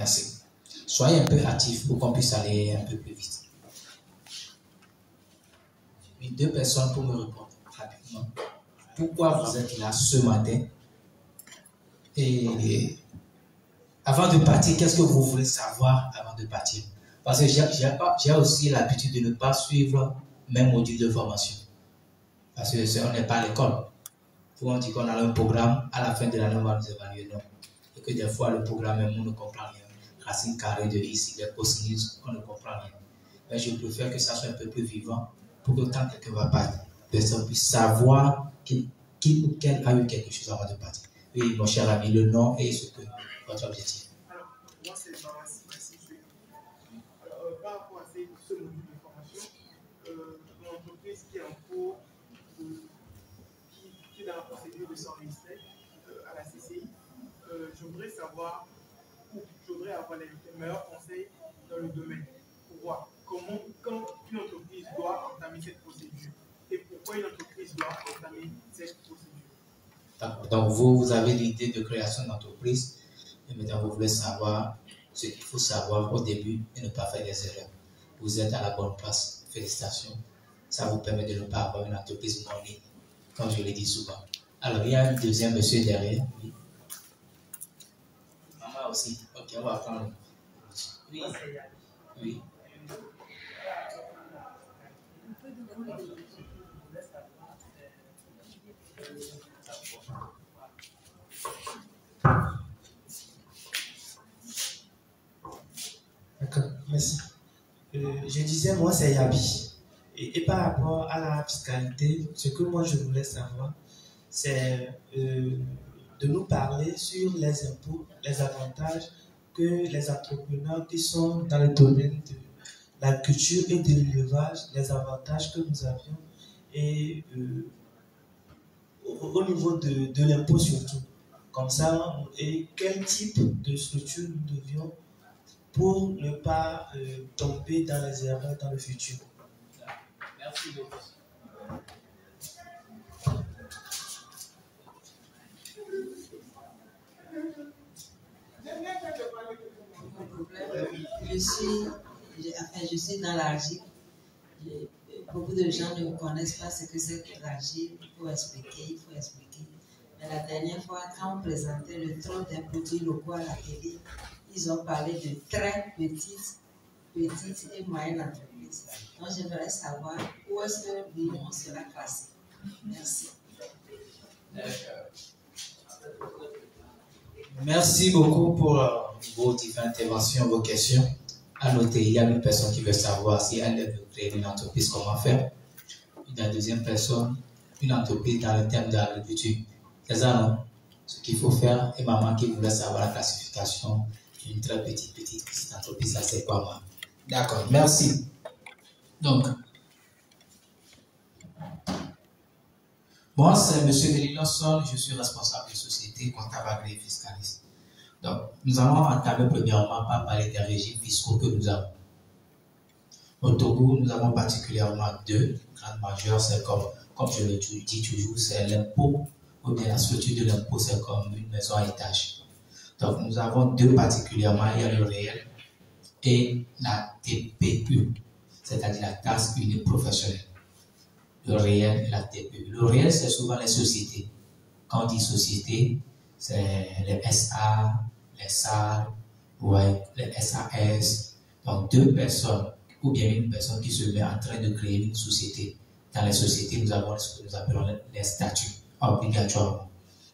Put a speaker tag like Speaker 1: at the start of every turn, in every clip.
Speaker 1: Merci. Soyez un peu actifs pour qu'on puisse aller un peu plus vite. Oui, 2 personnes pour me répondre rapidement. Pourquoi vous êtes là ce matin? Et avant de partir, qu'est-ce que vous voulez savoir avant de partir? Parce que j'ai aussi l'habitude de ne pas suivre même module de formation. Parce que on n'est pas à l'école. On dit qu'on a un programme, à la fin de l'année, on va nous évaluer. Non. Et que des fois, le programme, même, on ne comprend rien. Racine carrée de ici, les cosinus, on ne comprend rien. Mais je préfère que ça soit un peu plus vivant pour que quand quelqu'un va partir, personne puisse savoir qui ou quel a eu quelque chose avant de partir. Oui, mon cher ami, le nom et ce que votre objectif.
Speaker 2: Alors, moi, c'est Massi. Alors, par rapport à ce module de formation, mon entreprise qui est en cours, qui est dans la procédure de s'enregistrer à la CCI, j'aimerais savoir, ou j'aimerais avoir les meilleurs conseils dans le domaine pour voir comment, quand une entreprise doit entamer cette procédure et pourquoi une entreprise doit entamer cette procédure.
Speaker 1: Donc, vous avez l'idée de création d'entreprise, et maintenant vous voulez savoir ce qu'il faut savoir au début et ne pas faire des erreurs. Vous êtes à la bonne place. Félicitations. Ça vous permet de ne pas avoir une entreprise non ligne, comme je l'ai dit souvent. Alors, il y a un deuxième monsieur derrière. Oui. Maman aussi. Ok, on va prendre. Oui. Oui.
Speaker 3: D'accord, merci. Je disais, moi, c'est Yabi. Et par rapport à la fiscalité, ce que moi, je voulais savoir, c'est de nous parler sur les impôts, les avantages que les entrepreneurs qui sont dans le domaine de l'agriculture et de l'élevage, les avantages que nous avions et au niveau de l'impôt surtout. Comme ça, et quel type de structure nous devions pour ne pas tomber dans les erreurs dans le futur.
Speaker 1: Merci beaucoup.
Speaker 4: Je suis dans l'argile. Beaucoup de gens ne connaissent pas ce que c'est que l'argile. Il faut expliquer. Mais la dernière fois, quand on présentait le tronc des produits locaux à la télé, ils ont parlé de très petites et moyennes entreprises. Donc, j'aimerais savoir où est-ce que nous, on sera classé. Merci.
Speaker 1: Merci beaucoup pour vos différentes interventions, vos questions. À noter, il y a une personne qui veut savoir si elle veut créer une entreprise, comment faire. La deuxième personne, une entreprise dans le thème de l'agriculture. C'est ça, non? Ce qu'il faut faire. Et maman qui voulait savoir la classification d'une très petite entreprise, ça c'est quoi, moi? D'accord, merci. Donc, moi, c'est M. Elinonson, je suis responsable de société comptable agréé fiscaliste. Donc, nous allons entamer premièrement par parler des régimes fiscaux que nous avons. Au Togo, nous avons particulièrement 2 grandes majeures, c'est comme je le dis toujours, c'est l'impôt, ou bien la structure de l'impôt, c'est comme une maison à étage. Donc, nous avons 2 particulièrement, il y a le réel et la TPU, c'est-à-dire la taxe unique professionnelle. Le réel et la TPU. Le réel, c'est souvent les sociétés. Quand on dit société, c'est les SA, les SAR, ouais, les SAS. Donc, 2 personnes, ou bien une personne qui se met en train de créer une société. Dans les sociétés, nous avons ce que nous appelons les statuts obligatoirement.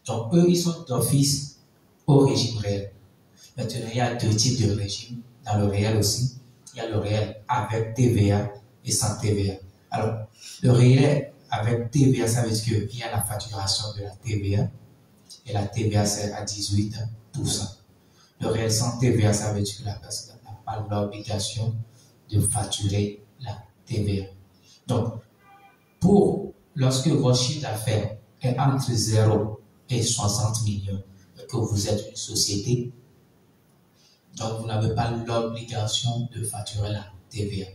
Speaker 1: Donc, eux, ils sont d'office au régime réel. Maintenant, il y a 2 types de régimes. Dans le réel aussi, il y a le réel avec TVA et sans TVA. Alors, le réel avec TVA, ça veut dire qu'il y a la facturation de la TVA. Et la TVA, c'est à 18%. Le réel sans TVA, ça veut dire que la personne n'a pas l'obligation de facturer la TVA. Donc, lorsque votre chiffre d'affaires est entre 0 et 60 millions, et que vous êtes une société, donc vous n'avez pas l'obligation de facturer la TVA.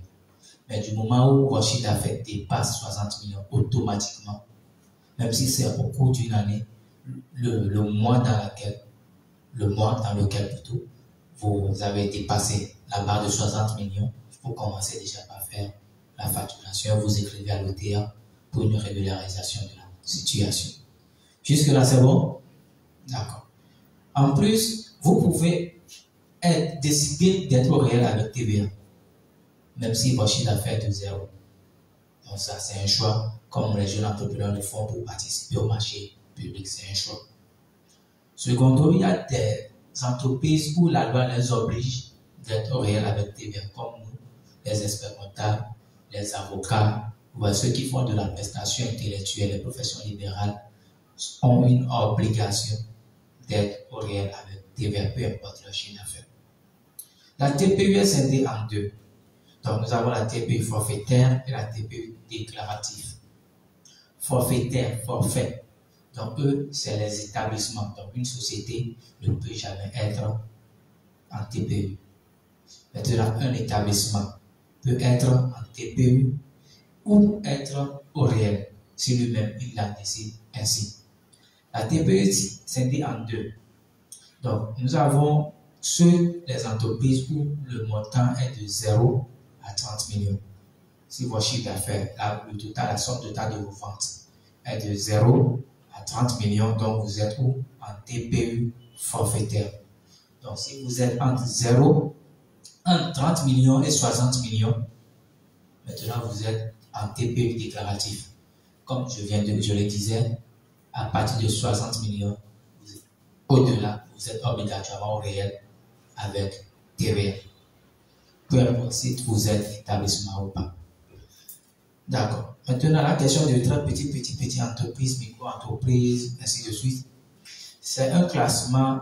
Speaker 1: Mais du moment où votre chiffre d'affaires dépasse 60 millions, automatiquement, même si c'est au cours d'une année, le mois dans lequel plutôt, vous avez dépassé la barre de 60 millions, vous commencez déjà par faire la facturation, vous écrivez à l'OTA pour une régularisation de la situation. Jusque-là, c'est bon? D'accord. En plus, vous pouvez décider d'être au réel avec TVA, même si votre chiffre d'affaires est de 0. Donc ça, c'est un choix, comme les jeunes entrepreneurs le font pour participer au marché public, c'est un choix. Secondo, il y a des entreprises où la loi les oblige d'être au réel avec TVA, comme nous, les experts comptables, les avocats, ou ceux qui font de la prestation intellectuelle, les professions libérales, ont une obligation d'être au réel avec TVA, peu importe leur chiffre d'affaires. La TPU est scindée en deux. Donc, nous avons la TPU forfaitaire et la TPU déclarative. Forfaitaire, forfait. Donc, eux, c'est les établissements. Donc, une société ne peut jamais être en TPU. Maintenant, un établissement peut être en TPU ou être au réel, si lui-même il la décide ainsi. La TPU est scindée en deux. Donc, nous avons les entreprises où le montant est de 0 à 30 millions. Si votre chiffre d'affaires, la somme totale de vos ventes est de 0 à 30 millions, donc vous êtes où? En TPU forfaitaire. Donc, si vous êtes entre 30 millions et 60 millions, maintenant vous êtes en TPU déclaratif. Comme je le disais, à partir de 60 millions, au-delà, vous êtes obligatoirement au réel avec TVA. Peu importe si vous êtes établissement ou pas. D'accord. Maintenant, la question de très petit entreprise, micro-entreprise, ainsi de suite, c'est un classement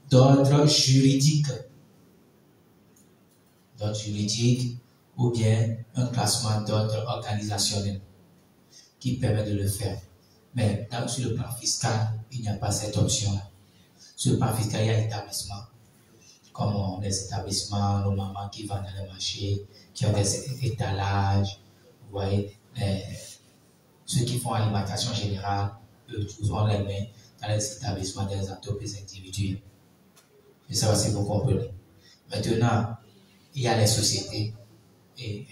Speaker 1: d'ordre juridique. D'ordre juridique ou bien un classement d'ordre organisationnel qui permet de le faire. Mais sur le plan fiscal, il n'y a pas cette option-là. Sur le plan fiscal, il y a l'établissement, comme les établissements, nos mamans qui vendent dans le marché, qui ont des étalages, vous voyez, ceux qui font alimentation générale, eux, tous ont les mains dans les établissements des entreprises individuelles. Je sais pas si vous comprenez. Maintenant, il y a les sociétés. Et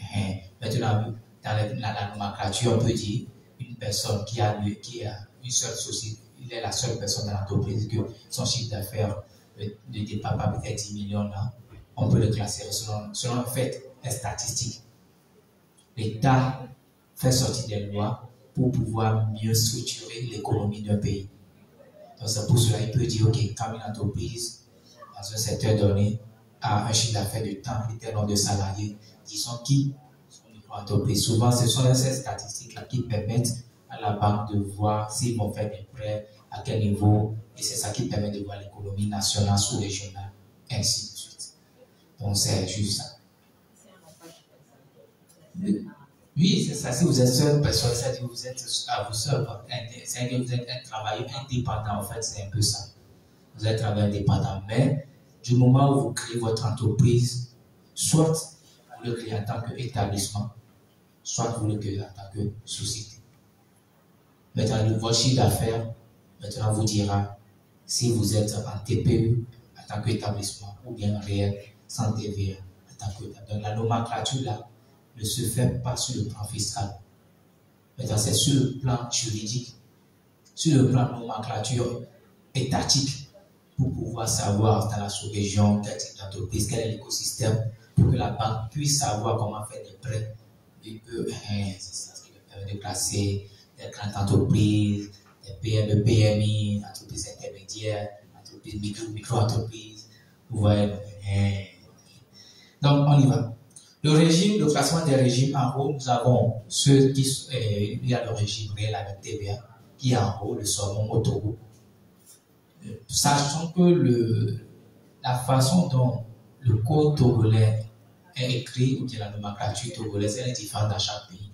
Speaker 1: maintenant, dans la nomenclature, on peut dire une personne qui a une seule société, il est la seule personne dans l'entreprise que son chiffre d'affaires ne dépasse pas peut-être 10 millions là, on peut le classer selon en fait les statistiques. L'État fait sortir des lois pour pouvoir mieux structurer l'économie d'un pays. Donc c'est pour cela qu'il peut dire, ok, quand une entreprise dans un secteur donné a un chiffre d'affaires de temps, un tel nombre de salariés, disons qui sont micro-entreprises. Souvent, ce sont ces statistiques-là qui permettent à la banque de voir s'ils vont faire des prêts, à quel niveau, et c'est ça qui permet de voir l'économie nationale, sous-régionale, ainsi de suite. Donc c'est juste ça. Oui, c'est ça. Si vous êtes seule personne, c'est-à-dire que vous êtes à vous seul, c'est-à-dire que vous êtes un travailleur indépendant, en fait, c'est un peu ça. Vous êtes un travailleur indépendant, mais du moment où vous créez votre entreprise, soit vous le créez en tant qu'établissement, soit vous le créez en tant que société. Maintenant, votre chiffre d'affaires, maintenant vous dira si vous êtes en TPU en tant qu'établissement ou bien réel sans TVA en tant qu'établissement. Donc la nomenclature là ne se fait pas sur le plan fiscal. Maintenant, c'est sur le plan juridique, sur le plan nomenclature étatique, pour pouvoir savoir dans la sous-région quel type d'entreprise, quel est l'écosystème, pour que la banque puisse savoir comment faire des prêts. Et que, c'est ça qui permet de classer des grandes entreprises, des PME, PMI, entreprises intermédiaires, entreprises micro-entreprises. Vous voyez. Donc, on y va. Le classement des régimes en haut, nous avons ceux qui, il y a le régime réel avec TVA, qui est en haut, le saumon au Togo. Sachant que la façon dont le code togolais est écrit, ou bien la nomenclature togolaise, elle est différente dans chaque pays.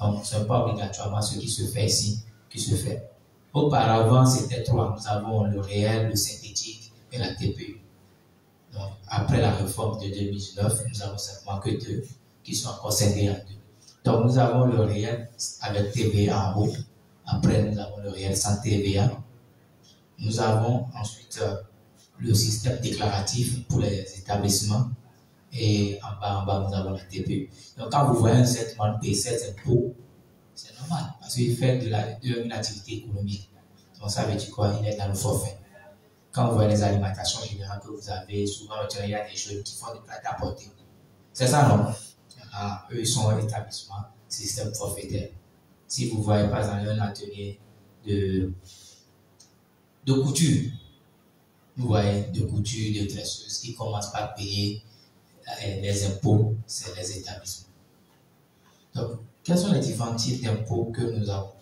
Speaker 1: Donc, ce n'est pas obligatoirement ce qui se fait ici, qui se fait. Auparavant, c'était trois. Nous avons le réel, le synthétique et la TPU. Donc, après la réforme de 2019, nous avons simplement que deux qui sont encore scindés en deux. Donc, nous avons le réel avec TVA en haut. Après, nous avons le réel sans TVA. Nous avons ensuite le système déclaratif pour les établissements. Et en bas, nous avons la TPE. Donc, quand vous voyez un Z-man payer 7 impôts, c'est normal, parce qu'il fait une activité économique. Donc, ça veut dire quoi? Il est dans le forfait. Quand vous voyez les alimentations générales que vous avez, souvent, il y a des jeunes qui font des plats à porter. C'est ça, non? Ah, eux, ils sont un établissement, système forfaitaire. Si vous voyez, par exemple, un atelier de couture, vous voyez, de couture, de tresseuse, qui commencent par payer les impôts, c'est les établissements. Donc, quels sont les différents types d'impôts que nous avons?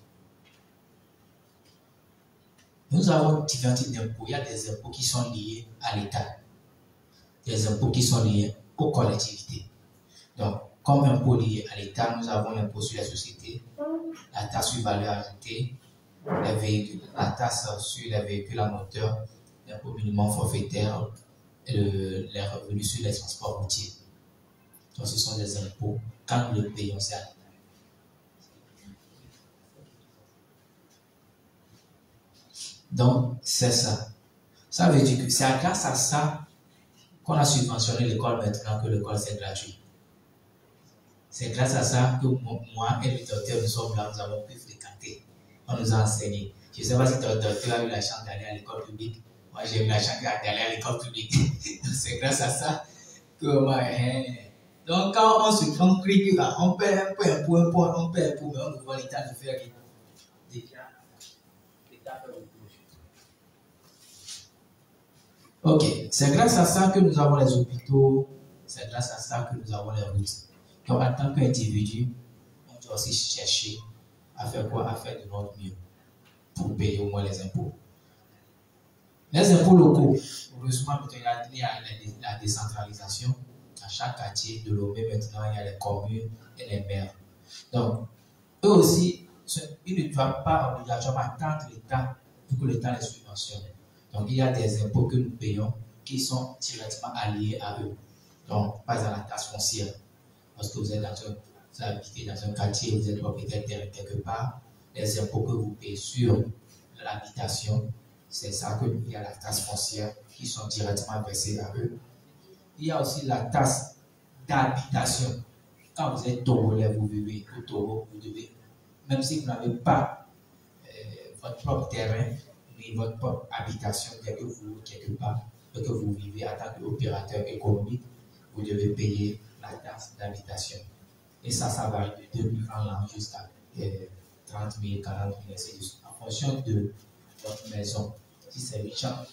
Speaker 1: Nous avons différents types d'impôts. Il y a des impôts qui sont liés à l'État, des impôts qui sont liés aux collectivités. Donc, comme impôt lié à l'État, nous avons l'impôt sur les sociétés, la taxe sur valeur ajoutée, les véhicules, la taxe sur les véhicules à moteur, l'impôt minimum forfaitaire, et les revenus sur les transports routiers. Donc, ce sont des impôts. Quand nous le payons, c'est à l'État. Donc, c'est ça. Ça veut dire que c'est grâce à ça qu'on a subventionné l'école maintenant, que l'école c'est gratuit. C'est grâce à ça que moi et le docteur, nous sommes là, nous avons pu fréquenter. On nous a enseigné. Je ne sais pas si ton docteur a eu la chance d'aller à l'école publique. Moi, j'ai eu la chance d'aller à l'école publique. C'est grâce à ça que moi. Donc, quand on se critique, on paie un peu, on paie un peu, mais on ne voit l'État ne faire rien. Ok, c'est grâce à ça que nous avons les hôpitaux, c'est grâce à ça que nous avons les routes. Donc, en tant qu'individu, on doit aussi chercher à faire quoi? À faire de notre mieux pour payer au moins les impôts. Les impôts locaux, heureusement, il y a la décentralisation. À chaque quartier de Lomé, maintenant, il y a les communes et les maires. Donc, eux aussi, ils ne doivent pas obligatoirement attendre l'État pour que l'État les subventionne. Donc, il y a des impôts que nous payons qui sont directement alliés à eux. Donc, par exemple, la taxe foncière. Lorsque vous habitez dans un quartier, vous êtes propriétaire terrain quelque part, les impôts que vous payez sur l'habitation, c'est ça qu'il y a la taxe foncière qui sont directement versées à eux. Il y a aussi la taxe d'habitation. Quand vous êtes togolais, vous vivez au Togo, vous devez, même si vous n'avez pas votre propre terrain, mais votre propre habitation, quelque part, que vous vivez en tant qu'opérateur économique, vous devez payer la taxe d'habitation. Et ça varie de 2 000 francs jusqu'à 30 000, 40 000, etc. En fonction de votre maison. Si c'est 8 chambres,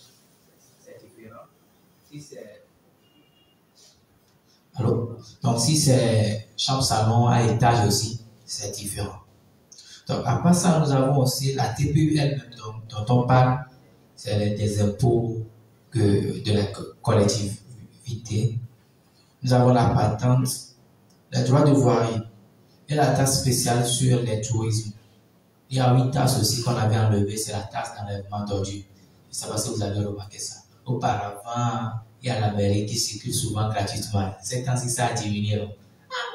Speaker 1: c'est différent. Si c'est. Alors, donc si c'est chambre salon à étage aussi, c'est différent. Donc, à part ça, nous avons aussi la TPE elle-même dont on parle, c'est des impôts de la collectivité. Nous avons la patente, les droits de voirie et la taxe spéciale sur les tourismes. Il y a 8 taxes aussi qu'on avait enlevées, c'est la taxe d'enlèvement d'ordures. Je ne sais pas si vous avez remarqué ça. Auparavant, il y a la mairie qui circule souvent gratuitement. Ces temps-ci, ça a diminué.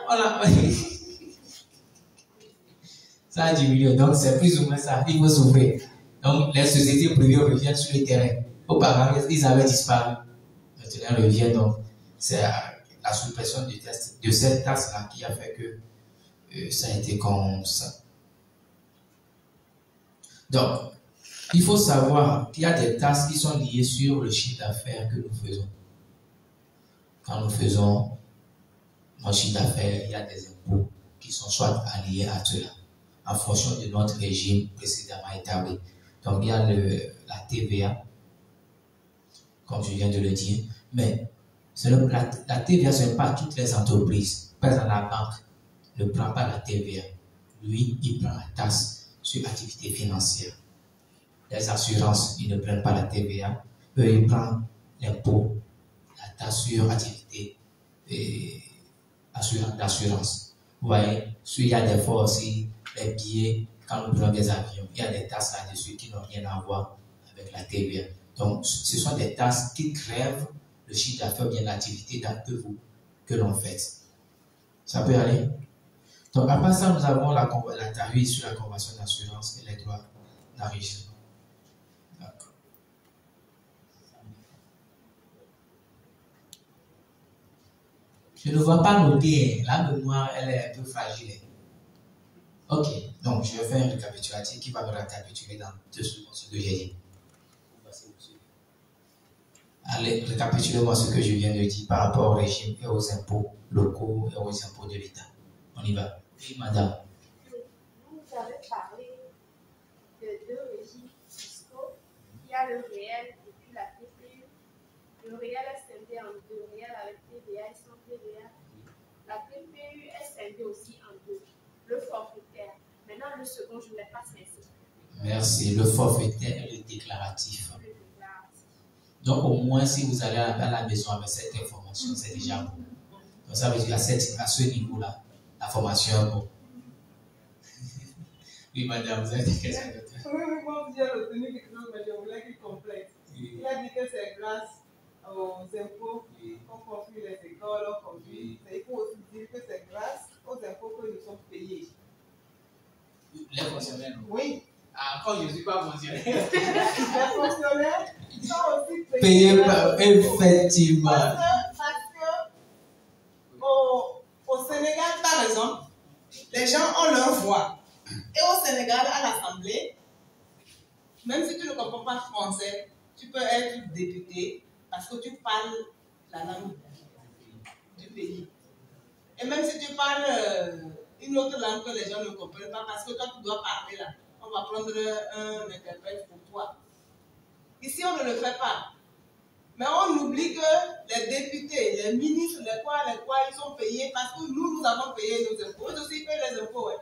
Speaker 1: Voilà. Ça a diminué. Donc, c'est plus ou moins ça. Il faut s'ouvrir. Donc, les sociétés privées reviennent sur le terrain. Auparavant, ils avaient disparu. Maintenant, ils reviennent. Donc, c'est la suppression de cette taxe-là qui a fait que ça a été comme ça. Donc, il faut savoir qu'il y a des taxes qui sont liées sur le chiffre d'affaires que nous faisons. Quand nous faisons notre chiffre d'affaires, il y a des impôts qui sont soit alliés à cela, en fonction de notre régime précédemment établi. Donc, il y a la TVA, comme je viens de le dire, mais la TVA, ce n'est pas toutes les entreprises. Par exemple, la banque ne prend pas la TVA. Lui, il prend la taxe sur l'activité financière. Les assurances, ils ne prennent pas la TVA. Eux, ils prennent l'impôt, la taxe sur l'activité d'assurance. Vous voyez, il y a des fois aussi les billets, quand nous prenons des avions, il y a des taxes là-dessus qui n'ont rien à voir avec la TVA. Donc, ce sont des taxes qui grèvent le chiffre d'affaires, bien l'activité que l'on fait. Ça peut aller. Donc, après ça, nous avons la tarif sur la convention d'assurance et les droits d'enregistrement. D'accord. Je ne vois pas noter. La mémoire, elle est un peu fragile. Ok, donc je vais faire un récapitulatif qui va me récapituler dans 2 secondes ce que j'ai dit. Allez, récapitulez-moi ce que je viens de dire par rapport au régime et aux impôts locaux et aux impôts de l'État. On y va. Oui, madame.
Speaker 5: Vous avez parlé de 2 régimes fiscaux. Il y a le réel et puis la TPU. Le réel est scindé en 2. Réel avec TVA et sans TVA. La TPU est scindée aussi en 2. Le forfaitaire. Maintenant, le second, je ne l'ai pas saisi.
Speaker 1: Merci. Le forfaitaire et le déclaratif. Donc, au moins, si vous allez à la maison avec cette information, c'est déjà bon. Donc, ça veut dire à ce niveau-là, la formation est bon. Oui, madame, vous avez des questions.
Speaker 2: Oui, moi, j'ai retenu quelque chose, mais je voulais qu'il complète.
Speaker 1: Oui.
Speaker 2: Il a dit que c'est grâce aux impôts qu'on construit les écoles, on construit. Il faut aussi dire que c'est grâce aux impôts que nous sommes payés.
Speaker 1: Les fonctionnaires, non?
Speaker 2: Oui.
Speaker 1: Ah, quand je ne suis pas fonctionnaire.
Speaker 2: Les fonctionnaires sont aussi
Speaker 1: Payés par, effectivement.
Speaker 2: Parce que au Sénégal, par exemple, les gens ont leur voix. Et au Sénégal, à l'Assemblée, même si tu ne comprends pas français, tu peux être député parce que tu parles la langue du pays. Et même si tu parles une autre langue que les gens ne comprennent pas, parce que toi tu dois parler là, on va prendre un interprète pour toi. Ici, on ne le fait pas. Mais on oublie que les députés, les ministres, les quoi, ils sont payés parce que nous avons payé nos impôts. Eux aussi, ils payent les impôts. Ouais.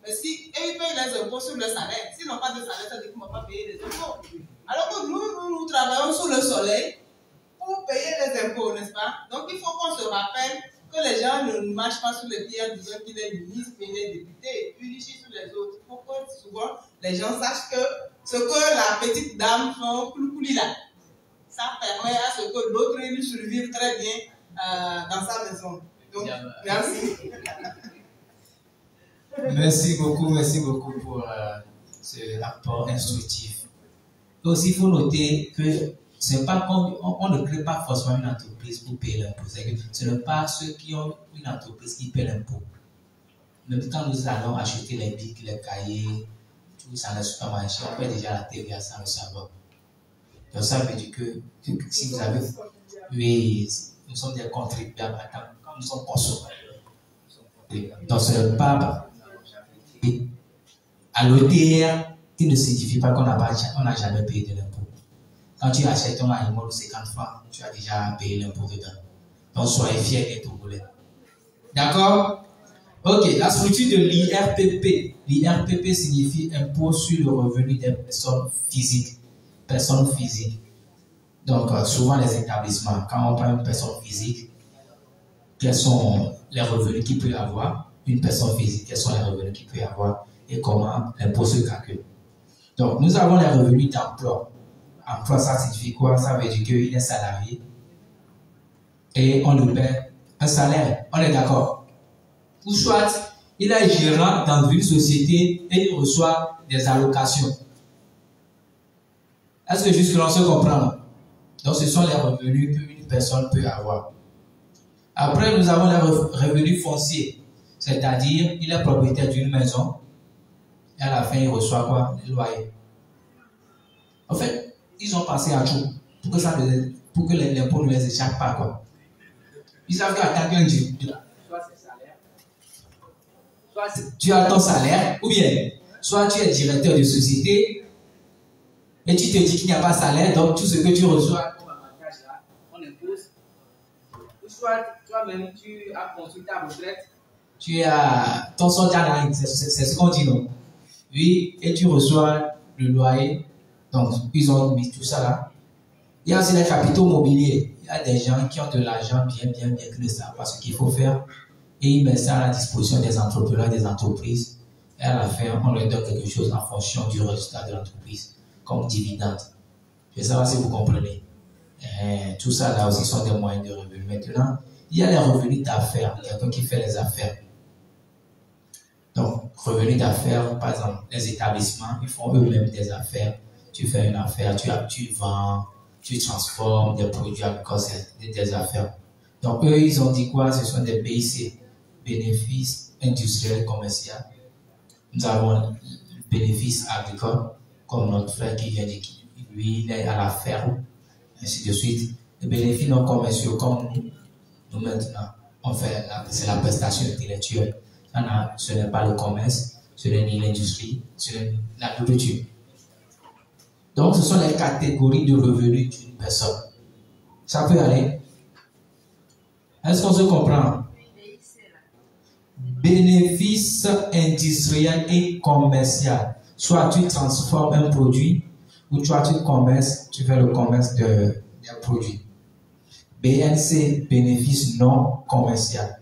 Speaker 2: Mais si ils payent les impôts sur le salaire, s'ils n'ont pas de salaire, ça veut dire qu'ils ne vont pas payer les impôts. Alors que nous travaillons sous le soleil pour payer les impôts, n'est-ce pas? Donc il faut qu'on se rappelle que les gens ne marchent pas sur les pieds en disant qu'il est ministre, qu'il est député, et puis il chie sur les autres. Il faut que souvent les gens sachent que ce que la petite dame fait, là, ça permet à ce que l'autre lui survive très bien dans sa maison. Donc, merci.
Speaker 1: Merci beaucoup pour ce rapport instructif. Aussi, il faut noter que c'est pas on ne crée pas forcément une entreprise pour payer l'impôt. Ce n'est pas ceux qui ont une entreprise qui paient l'impôt. Même quand nous allons acheter les bics, les cahiers, tout ça dans le supermarché, on paie déjà la TVA sans le savoir. Donc ça veut dire que si vous avez... Oui, nous sommes des contribuables. Quand nous sommes consommateurs. Donc ce n'est pas... À l'OTR, il ne signifie pas qu'on n'a jamais payé de l'impôt. Quand tu achètes ton animal de 50 francs, tu as déjà payé l'impôt dedans. Donc soyez fiers d'être Togolais. D'accord? Ok, la structure de l'IRPP. L'IRPP signifie impôt sur le revenu des personnes physiques. Personnes physiques. Donc souvent les établissements, quand on prend une personne physique, quels sont les revenus qu'il peut avoir? Une personne physique, quels sont les revenus qu'il peut avoir et comment l'impôt se calcule. Donc, nous avons les revenus d'emploi. Emploi, ça signifie quoi? Ça veut dire qu'il est salarié et on lui paie un salaire. On est d'accord? Ou soit, il est gérant dans une société et il reçoit des allocations. Est-ce que jusque-là, on se comprend? Donc, ce sont les revenus qu'une personne peut avoir. Après, nous avons les revenus fonciers. C'est-à-dire, il est propriétaire d'une maison et à la fin, il reçoit quoi? Le loyer. En fait, ils ont pensé à tout pour que l'impôt ne les échappe pas, quoi. Ils savent qu'attaquer un Dieu. Soit c'est salaire, soit tu as ton salaire, ou bien, soit tu es directeur de société et tu te dis qu'il n'y a pas de salaire, donc tout ce que tu reçois comme avantage là, on impose. Ou soit toi-même, tu as construit ta retraite. Tu as ton soldat, c'est ce qu'on dit, non? Oui, et tu reçois le loyer. Donc, ils ont mis tout ça là. Il y a aussi les capitaux mobiliers. Il y a des gens qui ont de l'argent bien, qui ne savent pas ce qu'il faut faire. Et ils mettent ça à la disposition des entrepreneurs, des entreprises. Et à la fin, on leur donne quelque chose en fonction du résultat de l'entreprise, comme dividende. Je ne sais pas si vous comprenez. Et tout ça là aussi sont des moyens de revenus. Maintenant, il y a les revenus d'affaires. Quelqu'un qui fait les affaires. Donc, revenus d'affaires, par exemple, les établissements, ils font eux-mêmes des affaires. Tu fais une affaire, tu vends, tu transformes des produits agricoles, des affaires. Donc, eux, ils ont dit quoi? Ce sont des BIC, bénéfices industriels commerciaux. Nous avons le bénéfice agricole, comme notre frère qui vient de lui, il est à la ferme, ainsi de suite. Les bénéfices non commerciaux, comme nous maintenant, on fait, c'est la prestation intellectuelle. Ce n'est pas le commerce, ce n'est ni l'industrie, ce n'est ni la nourriture. Donc, ce sont les catégories de revenus d'une personne. Ça peut aller. Est-ce qu'on se comprend? Bénéfice industriel et commercial. Soit tu transformes un produit, ou soit tu fais le commerce d'un produit. BNC, bénéfice non commercial.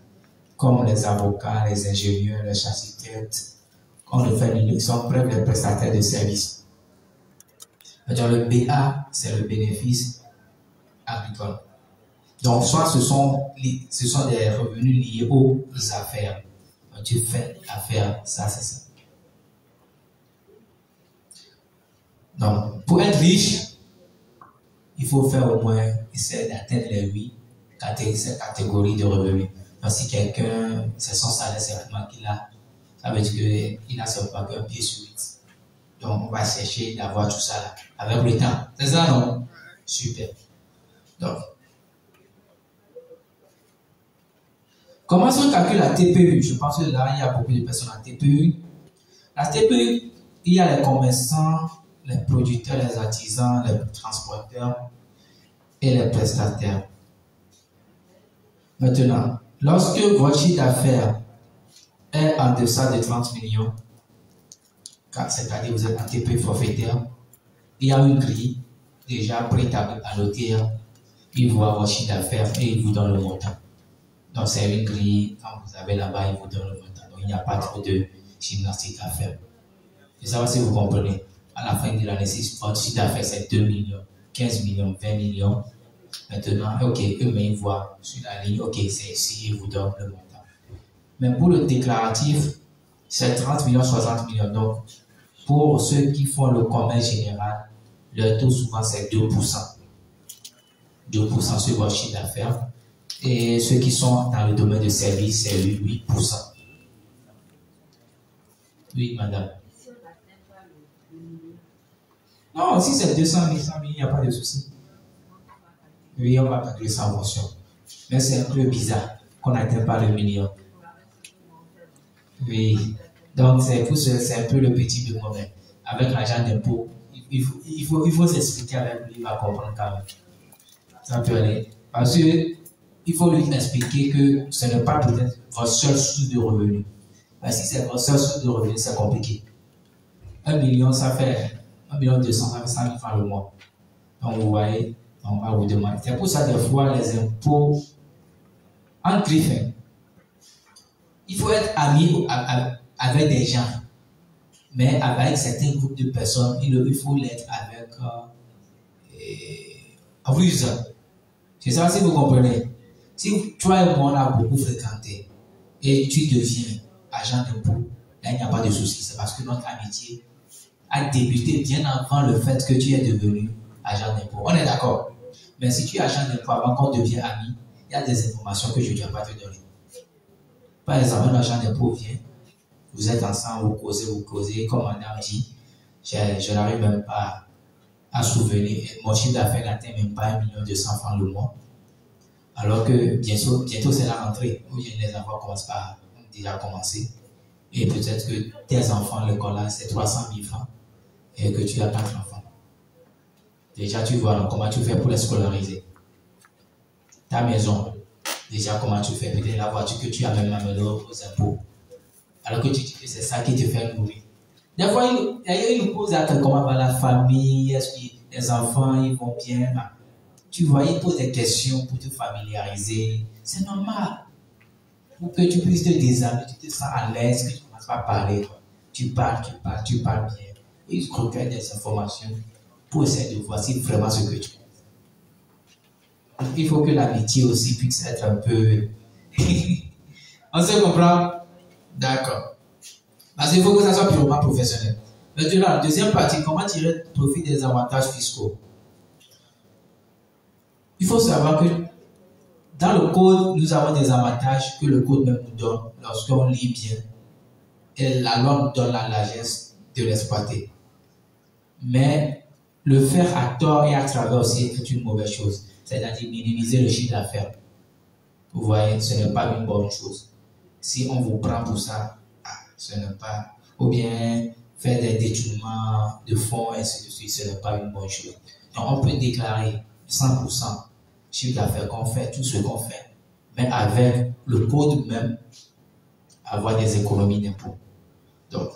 Speaker 1: Comme les avocats, les ingénieurs, les chasseurs-têtes, on le fait, ils sont preuves les prestataires de services. Donc, le BA, c'est le bénéfice agricole. Donc, soit ce sont des revenus liés aux affaires. Donc, tu fais affaire, ça, c'est ça. Donc, pour être riche, il faut faire au moins, essayer d'atteindre les 8 catégories de revenus. Donc, si quelqu'un, c'est son salaire simplement qu'il a, ça veut dire qu'il a seulement qu'un pied sur 8. Donc, on va chercher d'avoir tout ça là, avec le temps. C'est ça, non? Super. Donc, comment est-ce qu'on calcule la TPU? Je pense que là, il y a beaucoup de personnes en TPU. La TPU, il y a les commerçants, les producteurs, les artisans, les transporteurs et les prestataires. Maintenant, lorsque votre chiffre d'affaires est en deçà de 30 millions, c'est-à-dire vous êtes en TPU forfaitaire, il y a une grille déjà préétablie à notaire. Il voit votre chiffre d'affaires et il vous donne le montant. Donc, c'est une grille, quand vous avez là-bas, il vous donne le montant. Donc, il n'y a pas trop de gymnastique à faire. Je ne sais pas si vous comprenez. À la fin de l'année, si votre chiffre d'affaires, c'est 2 millions, 15 millions, 20 millions. Maintenant, OK, eux-mêmes, ils voient sur la ligne, OK, c'est ici, ils vous donnent le montant. Mais pour le déclaratif, c'est 30 millions, 60 millions. Donc, pour ceux qui font le commerce général, le taux souvent, c'est 2%. 2% sur votre chiffre d'affaires. Et ceux qui sont dans le domaine de service, c'est 8%. Oui, madame. Non, si c'est 200 000, 100 000, il n'y a pas de souci. Oui, on va calculer ça en mention. Mais c'est un peu bizarre qu'on n'atteint pas le million. Oui. Donc, c'est un peu le petit de moi-même. Avec l'agent d'impôt, il faut s'expliquer avec lui, il va comprendre quand même. Ça peut aller. Parce que il faut lui expliquer que ce n'est pas peut-être votre seule source de revenus. Parce que si c'est votre seule source de revenus, c'est compliqué. 1 million, ça fait 1 million 200, ça fait 100 000 francs le mois. Donc, vous voyez, on va vous demander. C'est pour ça, des fois, les impôts en griffin. Il faut être ami avec des gens. Mais avec certains groupes de personnes, il faut l'être avec ruse. C'est ça, si vous comprenez. Si toi et moi, on a beaucoup fréquenté et tu deviens agent d'impôt, là, il n'y a pas de souci. C'est parce que notre amitié a débuté bien avant le fait que tu es devenu agent d'impôt. On est d'accord. Mais si tu es agent d'impôt avant qu'on devienne ami, il y a des informations que je ne dois pas te donner. Par exemple, un agent d'impôt vient, vous êtes ensemble, vous causez, comme madame dit, je n'arrive même pas à souvenir. Mon chiffre d'affaires n'atteint même pas 1 200 000 francs le mois. Alors que bientôt c'est la rentrée, où les enfants commencent par déjà commencer. Et peut-être que tes enfants, l'école là, c'est 300 000 francs. Et que tu as 4 enfants. Déjà, tu vois comment tu fais pour les scolariser. Ta maison, déjà comment tu fais. Peut-être la voiture que tu as même amenée aux impôts. Alors que tu dis que c'est ça qui te fait nourrir. Des fois, il nous pose comment va la famille, est-ce que les enfants, ils vont bien. Tu vois, il pose des questions pour te familiariser. C'est normal. Pour que tu puisses te désarmer, tu te sens à l'aise, que tu ne commences pas à parler. Tu parles bien. Et il recueille des informations pour essayer de voir si vraiment ce que tu penses. Il faut que l'amitié aussi puisse être un peu... On se comprend? D'accord. Parce qu'il faut que ça soit purement professionnel. Maintenant, la deuxième partie, comment tirer profit des avantages fiscaux? Il faut savoir que dans le code, nous avons des avantages que le code même nous donne lorsqu'on lit bien. Et la loi nous donne la largesse de l'exploiter. Mais le faire à tort et à travers aussi est une mauvaise chose. C'est-à-dire minimiser le chiffre d'affaires. Vous voyez, ce n'est pas une bonne chose. Si on vous prend pour ça, ce n'est pas... Ou bien faire des détournements de fonds, et ainsi de suite, ce n'est pas une bonne chose. Donc on peut déclarer 100% chiffre d'affaires qu'on fait, tout ce qu'on fait. Mais avec le code même, avoir des économies d'impôts. Donc,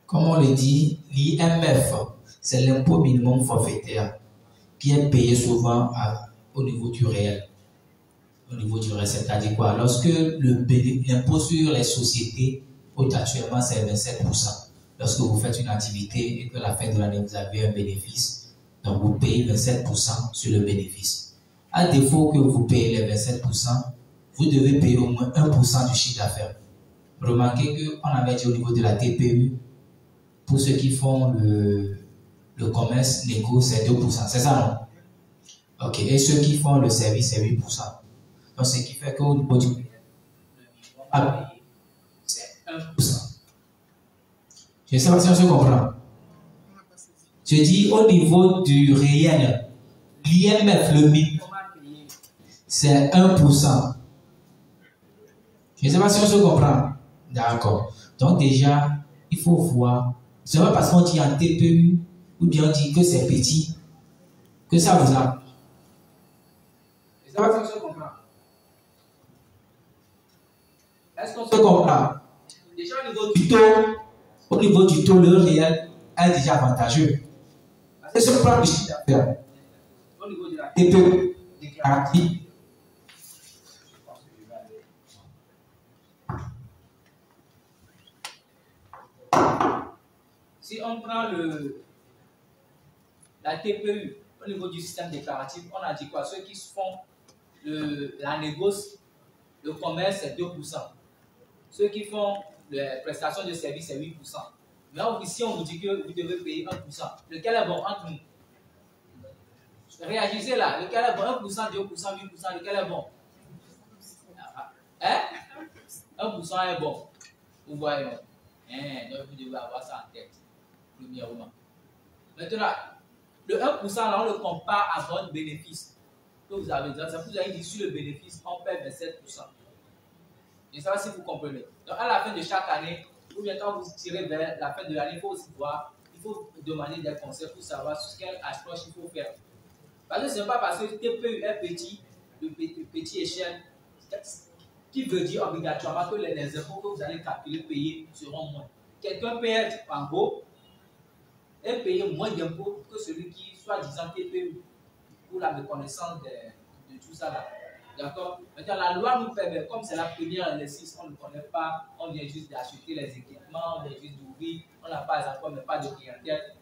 Speaker 1: comme on le dit, l'IMF, c'est l'impôt minimum forfaitaire qui est payé souvent au niveau du réel. Au niveau du réel, c'est-à-dire quoi? Lorsque l'impôt sur les sociétés, actuellement, c'est 27%. Lorsque vous faites une activité et que à la fin de l'année, vous avez un bénéfice, donc vous payez 27% sur le bénéfice. À défaut que vous payez les 27%, vous devez payer au moins 1% du chiffre d'affaires. Remarquez qu'on avait dit au niveau de la TPU, pour ceux qui font le commerce négo, c'est 2%. C'est ça, non? Ok. Et ceux qui font le service, c'est 8%. Donc, ce qui fait qu'au niveau du c'est 1%. Je ne sais pas si on se comprend. Je dis au niveau du réel, l'IMF, le minimum, c'est 1%. Je ne sais pas si on se comprend. D'accord. Donc déjà, il faut voir. Ce n'est pas parce qu'on dit en TPU ou bien on dit que c'est petit que ça vous a. Je ne sais pas si on se comprend. Est-ce qu'on se comprend? Déjà au niveau du taux, le réel est déjà avantageux. Parce que si on prend le chiffre d'affaires, au niveau de la TPE déclarative, si on prend la TPU au niveau du système déclaratif, on a dit quoi? Ceux qui font la négoce, le commerce, c'est 2%. Ceux qui font les prestations de services, c'est 8%. Mais ici, on vous dit que vous devez payer 1%. Lequel est bon entre nous? Réagissez là. Lequel est bon? 1%, 2%, 8%, lequel est bon? Hein? 1% est bon. Vous voyez. Donc, vous devez avoir ça en tête. Premièrement. Maintenant, le 1%, là, on le compare à votre bénéfice que vous avez. Ça vous avez dit sur le bénéfice, on paie 27%. Je ne sais pas si vous comprenez. Donc, à la fin de chaque année, ou bien quand vous tirez vers la fin de l'année, il faut aussi voir, il faut demander des conseils pour savoir sur quelle approche il faut faire. Parce que ce n'est pas parce que le TPU est petit, de petite échelle, qui veut dire obligatoirement que les impôts que vous allez calculer, payer seront moins. Quelqu'un peut être en gros et payer moins d'impôts que celui qui, soi-disant, TPU, pour la reconnaissance de tout ça là. D'accord? Maintenant, la loi nous permet, comme c'est la première exercice, on ne connaît pas, on vient juste d'acheter les équipements, on vient juste d'ouvrir, on n'a pas les emplois, mais pas de clientèle.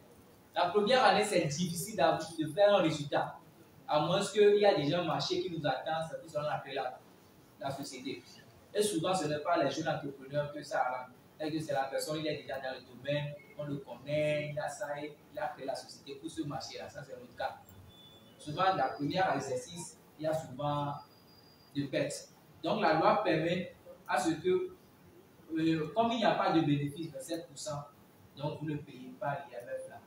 Speaker 1: La première année, c'est difficile de faire un résultat, à moins qu'il y ait déjà un marché qui nous attend, c'est tout ce qu'on appelle la société. Et souvent, ce n'est pas les jeunes entrepreneurs que ça arrange. C'est que c'est la personne, il est déjà dans le domaine, on le connaît, il a ça, il a créé la société pour ce marché-là, ça c'est notre cas. Souvent, la première exercice, il y a souvent de pertes. Donc, la loi permet à ce que, comme il n'y a pas de bénéfice de 7%, donc vous ne payez pas l'IMF là.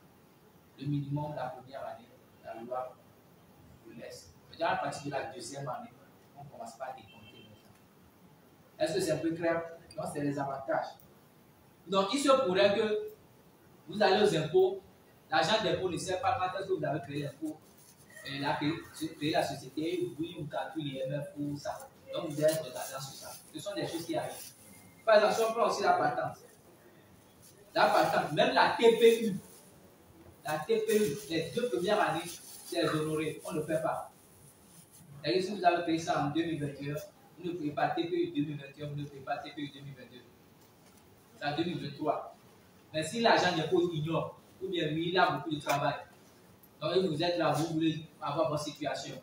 Speaker 1: Le minimum de la première année, la loi vous laisse. Déjà, à partir de la deuxième année, on ne commence pas à décompter. Est-ce que c'est un peu clair? Donc, c'est les avantages. Donc, il se pourrait que vous allez aux impôts, l'agent d'impôt ne sait pas quand est-ce que vous avez créé l'impôt. Il a créé la société, oui, vous calculez l'IMF pour ça. Donc, vous êtes regardant sur ça. Ce sont des choses qui arrivent. Par exemple, si on prend aussi la patente. La patente, même la TPU, les 2 premières années, c'est honoré, on ne fait pas. Et si vous avez payé ça en 2021, vous ne payez pas TPU 2021, vous ne payez pas TPU 2022. C'est en 2023. Mais si l'agent d'impôt ignore, ou bien lui, il a beaucoup de travail, donc vous êtes là, vous voulez avoir votre situation.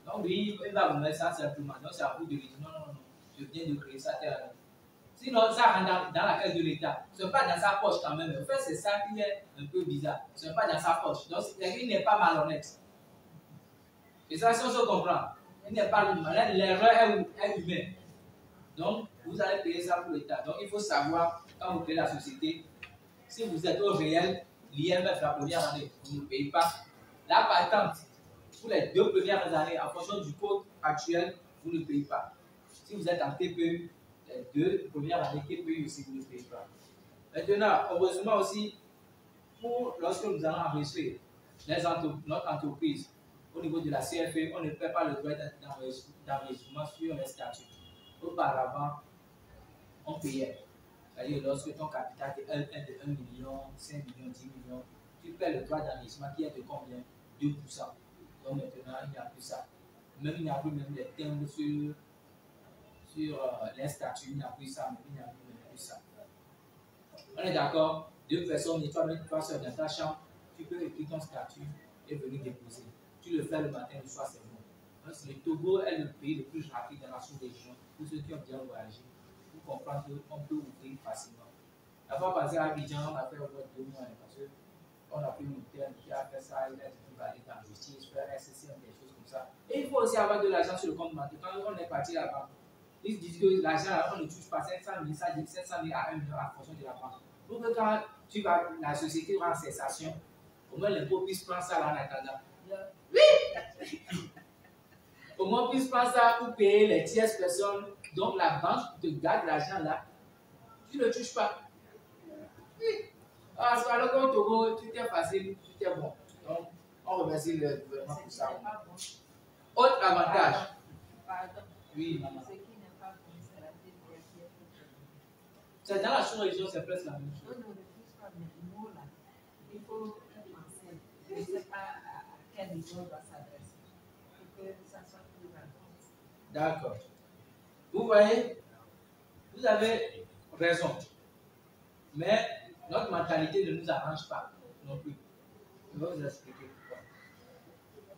Speaker 1: Donc lui, il va vous mettre ça simplement. Donc c'est à vous de lui dire non, je viens de créer ça telle année. Sinon, ça rentre dans la caisse de l'État. Ce n'est pas dans sa poche quand même. En fait, c'est ça qui est un peu bizarre. Ce n'est pas dans sa poche. Donc il n'est pas malhonnête. Et ça, si on se comprend.
Speaker 6: Il n'est pas humain. L'erreur est humaine. Donc, vous allez payer ça pour l'État. Donc, il faut savoir, quand vous payez la société, si vous êtes au réel, l'IMF la première année, vous ne payez pas. La patente, pour les 2 premières années, en fonction du code actuel, vous ne payez pas. Si vous êtes en TPE, les 2 premières années TPE aussi, vous ne payez pas. Maintenant, heureusement aussi, lorsque nous allons enregistrer notre entreprise au niveau de la CFE, on ne paie pas le droit d'enregistrement sur les statuts. Auparavant, on payait. C'est-à-dire, lorsque ton capital est de 1 million, 5 millions, 10 millions, tu paies le droit d'enregistrement qui est de combien? 2%. Donc maintenant, il n'y a plus ça. Même il n'y a plus même les timbres sur les statuts, il n'y a plus ça, mais il n'y a plus ça. On est d'accord? 2 personnes, et toi, même 3 soeurs dans ta chambre, tu peux écrire ton statut et venir déposer. Tu le fais le matin, le soir, c'est bon. Donc, le Togo est le pays le plus rapide dans la sous-région. Pour ceux qui ont bien voyagé, pour comprendre qu'on peut ouvrir facilement. La fois passée à Abidjan, on a fait au moins 2 mois, parce qu'on a pris une hôtel qui a fait ça, il a dit qu'il va aller dans la justice, faire SSM, des choses comme ça. Et il faut aussi avoir de l'argent sur le compte bancaire. Quand on est parti là-bas, ils disent que l'argent, on ne touche pas 500 000, ça dit 500 000 à 1 million à fonction de la banque. Pour que quand tu vas, la société va en cessation, au moins l'impôt puisse prendre ça là en attendant. Oui! Au moins puisse prendre ça pour payer les tierces personnes. Donc la banque te garde l'argent là. Tu ne touches pas. Oui. Alors qu'au Togo, tout est facile, tout est bon. Donc, on remercie le gouvernement pour ça. Autre avantage.
Speaker 4: Pardon.
Speaker 6: Oui, maman.
Speaker 4: Ce qui n'est pas bon, c'est la TVA qui est faite.
Speaker 6: C'est dans la sous-région, c'est presque la même chose.
Speaker 4: Non, ne touche pas, mais nous là, il faut penser. Je ne sais pas à quel niveau on doit s'adresser pour que ça soit plus rapide.
Speaker 6: D'accord. Vous voyez, vous avez raison. Mais notre mentalité ne nous arrange pas non plus. Je vais vous expliquer pourquoi.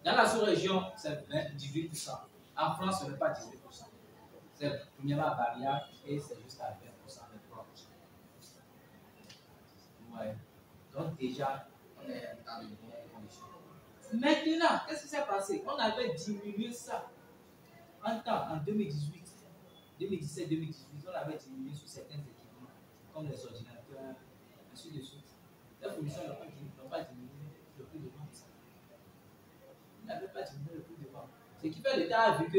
Speaker 6: Dans la sous-région, c'est 18%. En France, ce n'est pas 18%. C'est premièrement variable et c'est juste à 20% de proche. Ouais. Donc déjà, on est dans de bonnes conditions. Maintenant, qu'est-ce qui s'est passé? On avait diminué ça en 2018. 2017-2018, on avait diminué sur certains équipements, comme les ordinateurs, ainsi de suite. Les fournisseurs n'ont pas diminué le prix de vente. Ils n'avaient pas diminué le prix de vente. Ce qui fait l'État a vu que,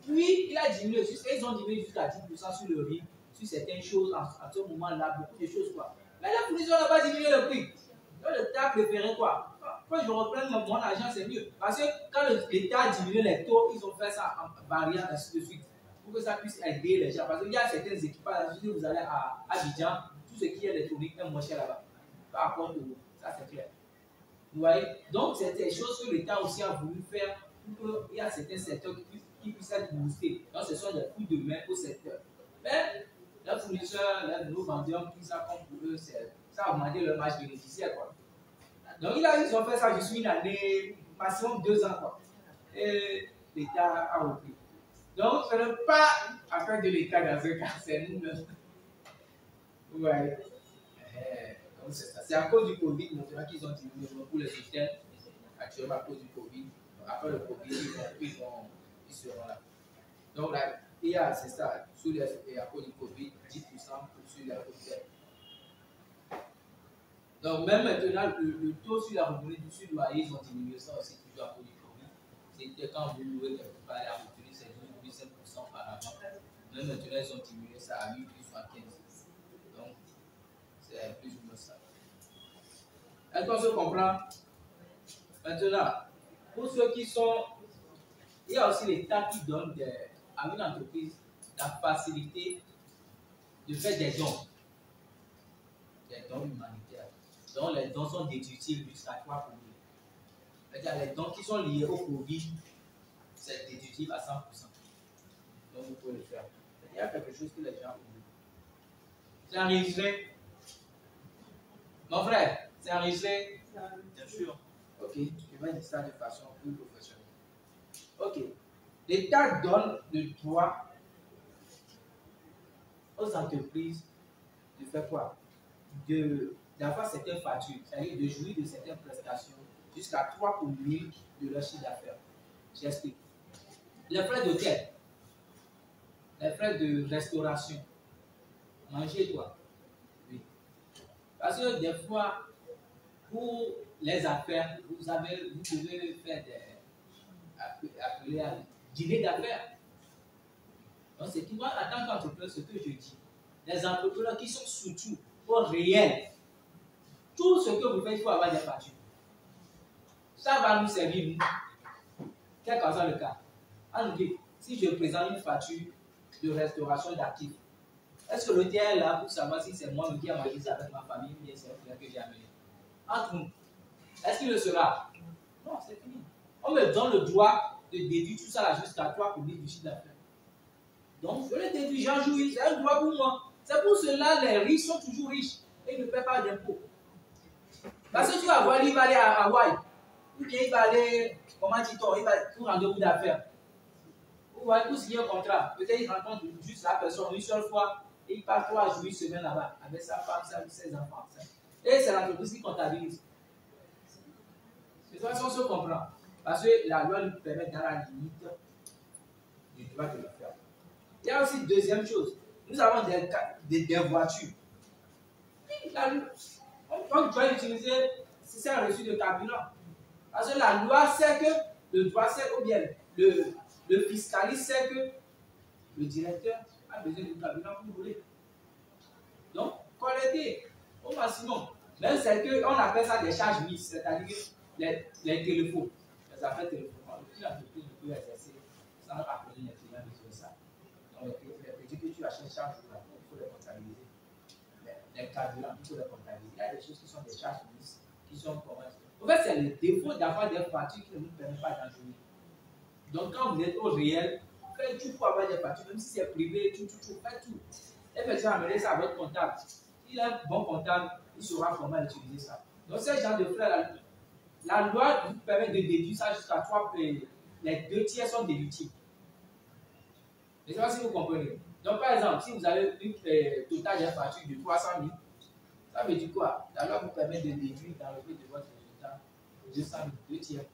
Speaker 6: oui, il a diminué, ils ont diminué jusqu'à 10% sur le riz, sur certaines choses, en ce moment-là, beaucoup de choses, quoi. Mais les fournisseurs n'ont pas diminué le prix. Donc l'État a préféré quoi? Quand je reprends mon argent, c'est mieux. Parce que quand l'État a diminué les taux, ils ont fait ça en variant, ainsi de suite. Pour que ça puisse aider les gens. Parce qu'il y a certains équipages, si vous allez à Abidjan, tout ce qui est électronique est moins cher là-bas. Par rapport au ça c'est clair. Vous voyez? Donc, c'est des choses que l'État aussi a voulu faire pour qu'il y a certains secteurs qui puissent être boostés. Donc, ce sont des coups de main au secteur. Mais les fournisseurs, les nouveaux vendeurs, qui ça comme pour eux, ça a augmenté leur marge bénéficiaire. Quoi. Donc, ils ont fait ça juste une année, maximum 2 ans. Quoi. Et l'État a repris. Donc, ce n'est pas affaire de l'État dans ce cas, c'est nous-mêmes. Ouais. C'est à cause du Covid maintenant qu'ils ont diminué pour les hôtels, actuellement à cause du Covid. Après le Covid, ils seront là. Donc, là, c'est ça, et à cause du Covid, 10% sur les hôtels. Donc, même maintenant, le taux sur la revenu du sud-loyer, ils ont diminué ça aussi, toujours à cause du Covid. C'était quand vous louez quelque part, la revenu, c'est 12,5% par avant. Même maintenant, ils ont diminué ça à 8,75%. Donc, c'est plus ou moins ça. Est-ce qu'on se comprend? Maintenant, pour ceux qui sont. Il y a aussi l'État qui donne à une entreprise la facilité de faire des dons. Des dons humanitaires. Donc, les dons sont déductibles jusqu'à 3 %. C'est-à-dire, les dons qui sont liés au Covid, c'est déductible à 100%. Donc, vous pouvez le faire. Il y a quelque chose que les gens oublient. C'est enregistré. Mon frère, c'est enregistré? Bien sûr. Ok, je vais dire ça de façon plus professionnelle. Ok. L'État donne le droit aux entreprises de faire quoi? D'avoir certaines factures, c'est-à-dire de jouir de certaines prestations jusqu'à 3 pour 1000 de leur chiffre d'affaires. J'explique. Les frais d'hôtel, les frais de restauration, manger quoi. Oui. Parce que des fois, pour les affaires, vous devez faire appeler à dîner d'affaires. Donc, c'est tout. En tant qu'entrepreneur, ce que je dis, les entrepreneurs qui sont surtout au réel, tout ce que vous faites, il faut avoir des factures. Ça va nous servir, nous. Quel que soit le cas. On nous dit, si je présente une facture de restauration d'actifs, est-ce que l'hôtel est là pour savoir si c'est moi qui ai mangé ça avec ma famille ou bien c'est un client que j'ai amené? Entre nous, est-ce qu'il le sera? Non, c'est fini. On me donne le droit de déduire tout ça là jusqu'à 3% du chiffre d'affaires. Donc, je le déduis, j'en jouis, c'est un droit pour moi. C'est pour cela que les riches sont toujours riches et ne paient pas d'impôts. Parce que tu vas voir, il va aller à Hawaï, ou bien il va aller, comment dit-on, il va pour rendez-vous d'affaires. Ou va pour signer un contrat. Peut-être il rencontre juste la personne une seule fois et il part 3 jours, une semaine là-bas avec sa femme, ses enfants. Et c'est l'entreprise qui comptabilise. De toute façon, on se comprend. Parce que la loi nous permet dans la limite du droit de le faire. Il y a aussi une deuxième chose. Nous avons des voitures. On doit utiliser c'est un reçu de carburant. Parce que la loi sait que le droit sait ou bien le fiscaliste sait que le directeur a besoin de carburant pour rouler. Donc, collecter au maximum. Même c'est qu'on appelle ça des charges mises, c'est-à-dire les téléphones, les affaires téléphoniques. L'entreprise ne peut exercer sans appeler les clients sur ça. Donc, les petits que tu achètes chaque jour, il faut les comptabiliser. Les carburants, il faut les comptabiliser. Il y a des choses qui sont des charges mises, qui sont comment. En fait, c'est le défaut d'avoir des factures qui ne nous permettent pas d'en jouer. Donc, quand vous êtes au réel, faites tout pour avoir des factures, même si c'est privé, tout, faites tout. Et puis, amenez ça à votre comptable. S'il a un bon comptable, il saura comment utiliser ça. Donc, ce genre de frais, la loi vous permet de déduire ça jusqu'à 3 pays. Les 2 tiers sont déductibles. Je ne sais pas si vous comprenez. Donc, par exemple, si vous avez une total de facture de 300 000, ça veut dire quoi? La loi vous permet de déduire dans le prix de votre résultat 200 000, 2 tiers.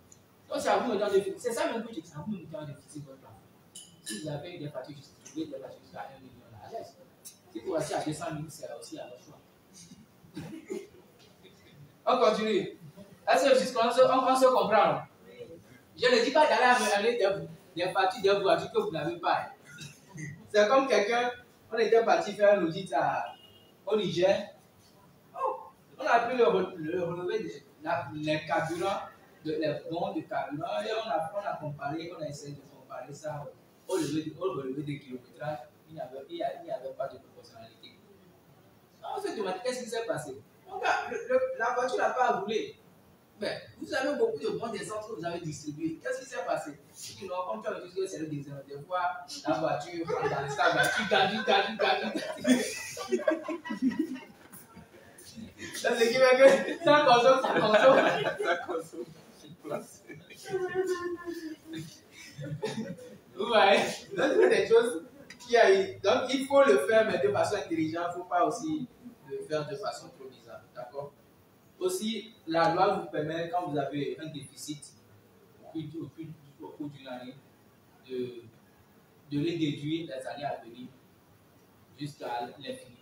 Speaker 6: Donc, c'est à vous de déficit. C'est ça même que je dis, c'est à vous de déficit votre plan. Si vous avez des factures justifiées, des factures jusqu'à 1 million, à l'aise. Si vous restez à 200 000, c'est aussi à votre choix. On continue. Est-ce que jusqu'on se comprend? Je ne dis pas d'aller amener des factures de voitures que vous n'avez pas. C'est comme quelqu'un, on était parti faire un audit au Niger. Oh, on a pris le relevé des carburants, les bons de carburant, et on a comparé, on a essayé de comparer ça au relevé de kilométrage. Il n'y avait pas de proportionnalité. On se demande qu'est-ce qui s'est passé. La voiture n'a pas roulé. Mais vous avez beaucoup de bons essence que vous avez distribués. Qu'est-ce qui s'est passé? Non, comme tu as dit que c'est le désert, des fois, la voiture, dans le stade, tu gagnes. Ça, c'est qui veut que ça consomme. Vous voyez? Donc, c'est des choses qui arrivent. Donc, il faut le faire, mais de façon intelligente. Il ne faut pas aussi le faire de façon trop bizarre. D'accord? Aussi, la loi vous permet, quand vous avez un déficit au cours d'une année, de les déduire les années à venir jusqu'à l'infini,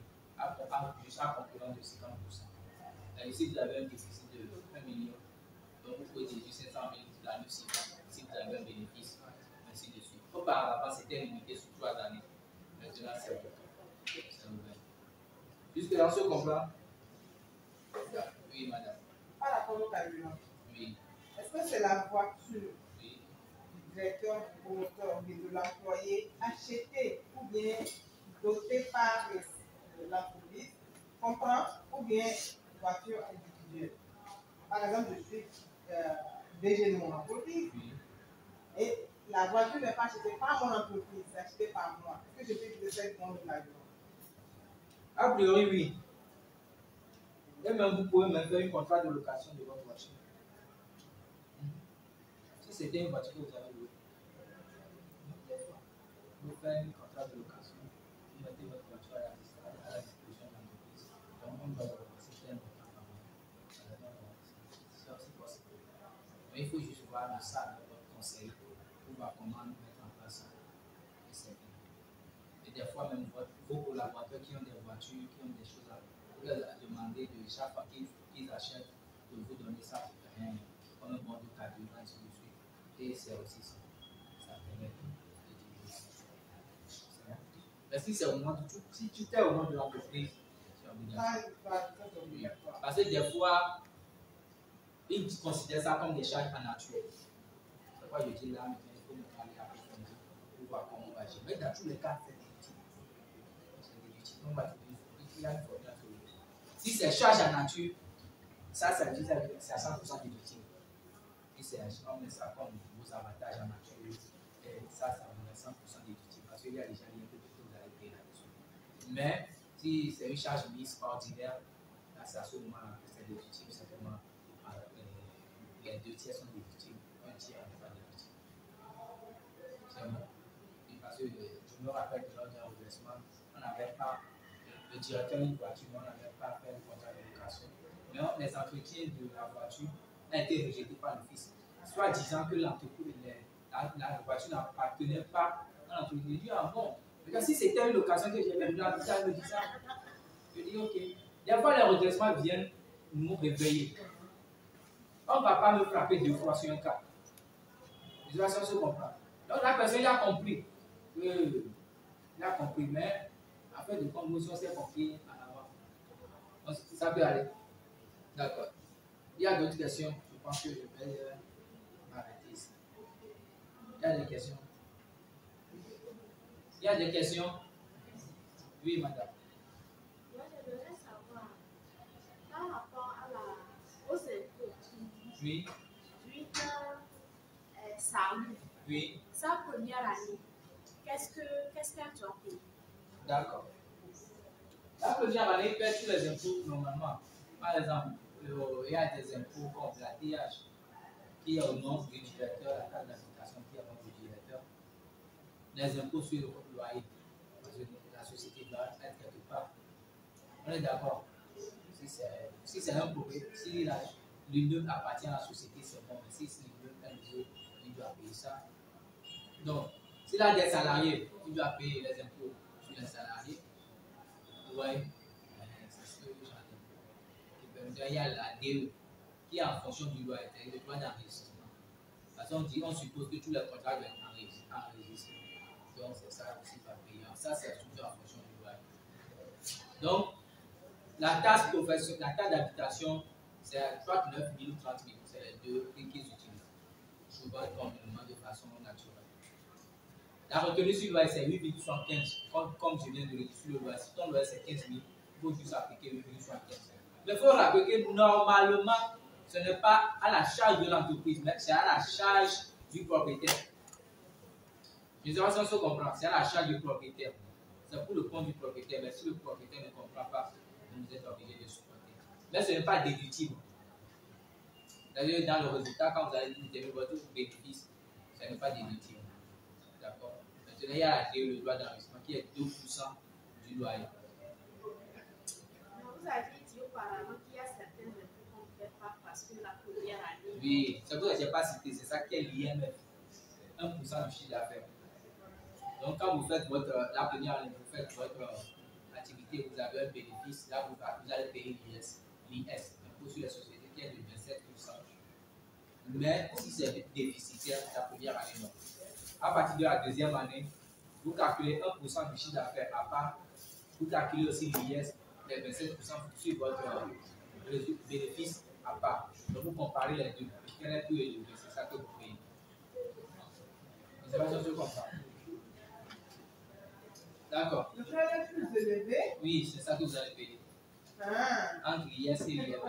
Speaker 6: jusqu'à concurrence de 50%. Et si vous avez un déficit de 1 million, donc vous pouvez déduire 500 000 l'année suivante si vous avez un bénéfice, ainsi de suite. Auparavant, c'était limité sur 3 années. Maintenant, c'est ouvert. Jusque-là, on se comprend? Oui, madame.
Speaker 7: Par rapport au carburant.
Speaker 6: Oui.
Speaker 7: Est-ce que c'est la voiture
Speaker 6: Oui.
Speaker 7: du directeur, du promoteur, de l'employé achetée ou bien dotée par l'entreprise, comprend, ou bien voiture individuelle? Par exemple, je suis DG de mon entreprise et la voiture n'est pas achetée par mon entreprise, c'est achetée par moi. Est-ce que je peux utiliser cette forme de carburant?
Speaker 6: A priori, oui. Et même vous pouvez même faire un contrat de location de votre voiture. Si c'était une voiture que vous avez louée, vous faites un contrat de location, vous mettez votre voiture à la disposition de l'entreprise. Donc, on doit accepter un contrat par mois. C'est aussi possible. Mais il faut juste voir le ça de votre conseil pour voir comment mettre en place fois même vos collaborateurs qui ont des voitures, qui ont des choses à vous leur demander de chaque fois qu'ils achètent, de vous donner ça comme un bon de cadeau, ainsi de suite. Et c'est aussi ça. Ça permet de diviser. Mais si c'est au nom de si tu t'es au nom de l'entreprise, c'est obligatoire. Parce que des fois, ils considèrent ça comme des charges en nature. C'est pourquoi je dis là, maintenant, il faut me parler après pour voir comment on va gérer. Mais dans tous les cas, c'est légitime. C'est légitime. On va te dire, il y a une formule à trouver. Si c'est charge en nature, ça veut dire que c'est à 100% légitime. Si c'est on met ça comme vos avantages en nature, et ça va être 100% légitime. Parce qu'il y a déjà des choses que vous allez payer là-dessus. Mais si c'est une charge mise ordinaire, là, c'est à ce moment-là que c'est légitime. Simplement, les 2 tiers sont légitimes, 1 tiers n'est pas légitime. C'est bon. Et parce que je me rappelle que lors d'un redressement, on n'avait pas, le directeur d'une voiture, on n'avait pas fait un contrat de location. Mais les entretiens de la voiture ont été rejetés par le fils. Soit disant que l'entreprise, la voiture n'appartenait pas à l'entreprise. Je dis, ah bon, parce que si c'était une location que j'avais vu, ça me dit ça. Je dis, ok. Des fois, les redressements viennent nous réveiller. On ne va pas me frapper 2 fois sur un cas. Les situations se comprennent. Donc la personne il a compris. Il a compris, mais en fait, de conmotion, c'est compris en avant. Donc, ça peut aller. D'accord. Il y a d'autres questions. Je pense que je vais m'arrêter ici. Il y a des questions. Il y a des questions. Oui, madame.
Speaker 5: Moi, j'aimerais savoir, par rapport aux impôts,
Speaker 6: Oui.
Speaker 5: Salut.
Speaker 6: Oui.
Speaker 5: Sa première année, qu'est-ce qu'elle doit payer?
Speaker 6: D'accord. La première année, elle paie tous les impôts normalement. Par exemple, il y a des impôts comme la TH qui est au nom du directeur, la taxe d'habitation qui est au nom du directeur. Les impôts sur le loyer. Parce que la société doit être quelque part. On est d'accord. Si c'est un problème, si l'immeuble appartient à la société, c'est bon. Mais si l'immeuble est nouveau, il doit payer ça. Donc, s'il a des salariés, il doit payer les impôts sur les salariés. Oui, c'est ce que j'en ai. Il y a la DE qui est en fonction du loyer, le droit d'enregistrement. Parce qu'on suppose que tous les contrats doivent être enregistrés. Donc, c'est ça aussi pas payant. Ça, c'est toujours en fonction du loyer. Donc, la taxe d'habitation, c'est 39 000 ou 30 000. C'est les deux prix qu'ils utilisent. Souvent, de façon naturelle. La retenue sur le loyer, c'est 8,75. Comme je viens de le dire sur le loyer. Si ton loyer, c'est 15 000, il faut juste appliquer 8,75. Mais il faut rappeler que normalement, ce n'est pas à la charge de l'entreprise, mais c'est à la charge du propriétaire. Je ne sais pas si on se comprend. C'est à la charge du propriétaire. C'est pour le compte du propriétaire. Mais si le propriétaire ne comprend pas, vous êtes obligé de supporter. Mais ce n'est pas déductible. D'ailleurs, dans le résultat, quand vous allez déterminer votre bénéfice, ce n'est pas déductible. D'accord? Maintenant, il y a le droit d'enregistrement qui est 2% du loyer.
Speaker 5: Vous avez dit auparavant qu'il y a certaines impôts qu'on ne fait pas parce que la première année.
Speaker 6: Oui, c'est pour ça que je n'ai pas cité, c'est ça qui est l'IMF. 1% du chiffre d'affaires. Donc, quand vous faites la première année, vous faites votre activité, vous avez un bénéfice, là, vous allez payer l'IS, l'impôt sur les sociétés, qui est de 27%. Mais si c'est déficitaire, la première année, non. À partir de la deuxième année, vous calculez 1% du chiffre d'affaires à part, vous calculez aussi l'IS, les 27% sur votre bénéfice à part. Donc, vous comparez les deux. Quel est plus élevé? C'est ça que vous payez. C'est pas ça que je comprends. D'accord.
Speaker 7: Le prêt est plus élevé.
Speaker 6: Oui, c'est ça que vous allez payer. Entre l'IS et l'IMF.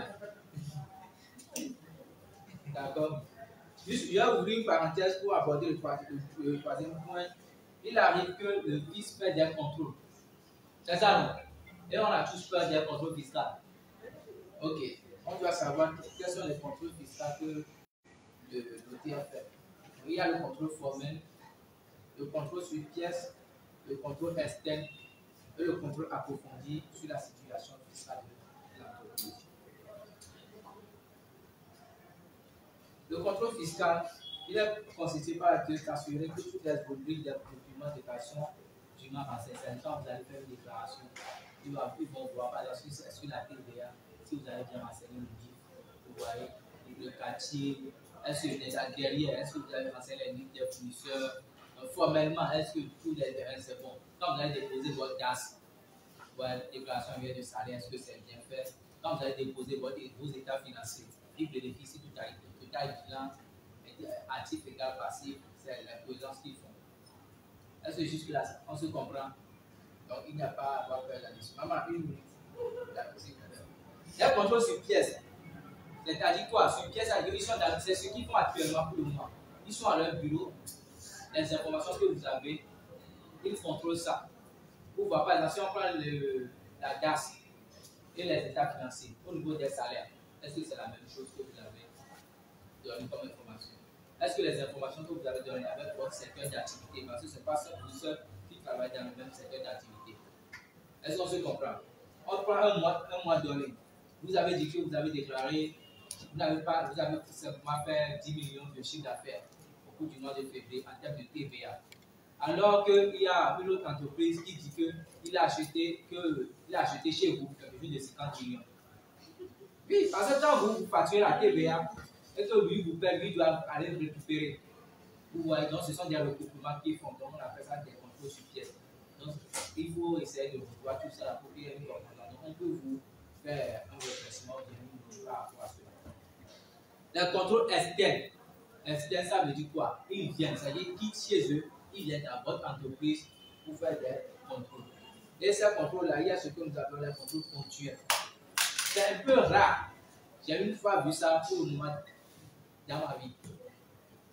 Speaker 6: D'accord. Juste, je vais ouvrir une parenthèse pour aborder le troisième point. Il arrive que le fils fait des contrôles. C'est ça, non? Et on a tous peur des contrôles fiscaux. Ok. On doit savoir quels sont les contrôles fiscaux que l'OTA fait. Il y a le contrôle formel, le contrôle sur pièces, le contrôle externe et le contrôle approfondi sur la situation fiscale de l'entreprise. Le contrôle fiscal, il est constitué par la de s'assurer que toutes les rubriques des documents de déclaration du paiement renseigné. Quand vous allez faire une déclaration, ils vont voir par exemple sur la TVA, si vous avez bien renseigné le DIF, vous voyez, le quartier, est-ce que déjà derrière, est-ce que vous avez renseigné les lignes des fournisseurs, formellement, est-ce que tous les terrains c'est bon. Quand vous allez déposer votre DAS, votre déclaration annuelle de salaire, est-ce que c'est bien fait. Quand vous allez déposer vos états financiers, ils bénéficient tout à bilan, actif égal passif, c'est l'imposance qu'ils font. Est-ce que jusque-là, on se comprend? Donc, il n'y a pas à avoir peur là-dessus. Maman, une minute. Les contrôles sur pièce. C'est-à-dire quoi? Sur pièce, c'est ce qu'ils font actuellement pour le moment. Ils sont à leur bureau. Les informations que vous avez, ils contrôlent ça. Pour voir, par exemple, si on prend la DAS et les états financiers au niveau des salaires, est-ce que c'est la même chose que vous avez donné comme information? Est-ce que les informations que vous avez données avec votre secteur d'activité, parce que ce n'est pas vous seul qui travaillent dans le même secteur d'activité. Est-ce qu'on se comprend? On prend un mois donné. Vous avez dit que vous avez déclaré, vous avez simplement fait 10 millions de chiffre d'affaires au cours du mois de février en termes de TVA. Alors qu'il y a une autre entreprise qui dit qu'il a acheté chez vous quelque chose de 50 millions. Oui, parce que quand vous facturez la TVA, et que lui vous paye, lui doit aller récupérer. Vous voyez, donc ce sont des recoupements qu'ils font, donc on appelle ça des contrôles sur pièce. Donc il faut essayer de voir tout ça pour qu'il y ait une compréhension. Donc on peut vous faire un redressement par rapport à cela. Les contrôles externes. Externes, ça veut dire quoi? Ils viennent, c'est-à-dire qu'ils chez eux, ils viennent à votre entreprise pour faire des contrôles. Et ces contrôles-là, il y a ce que nous appelons les contrôles ponctuels. C'est un peu rare. J'ai une fois vu ça pour le moment dans ma vie.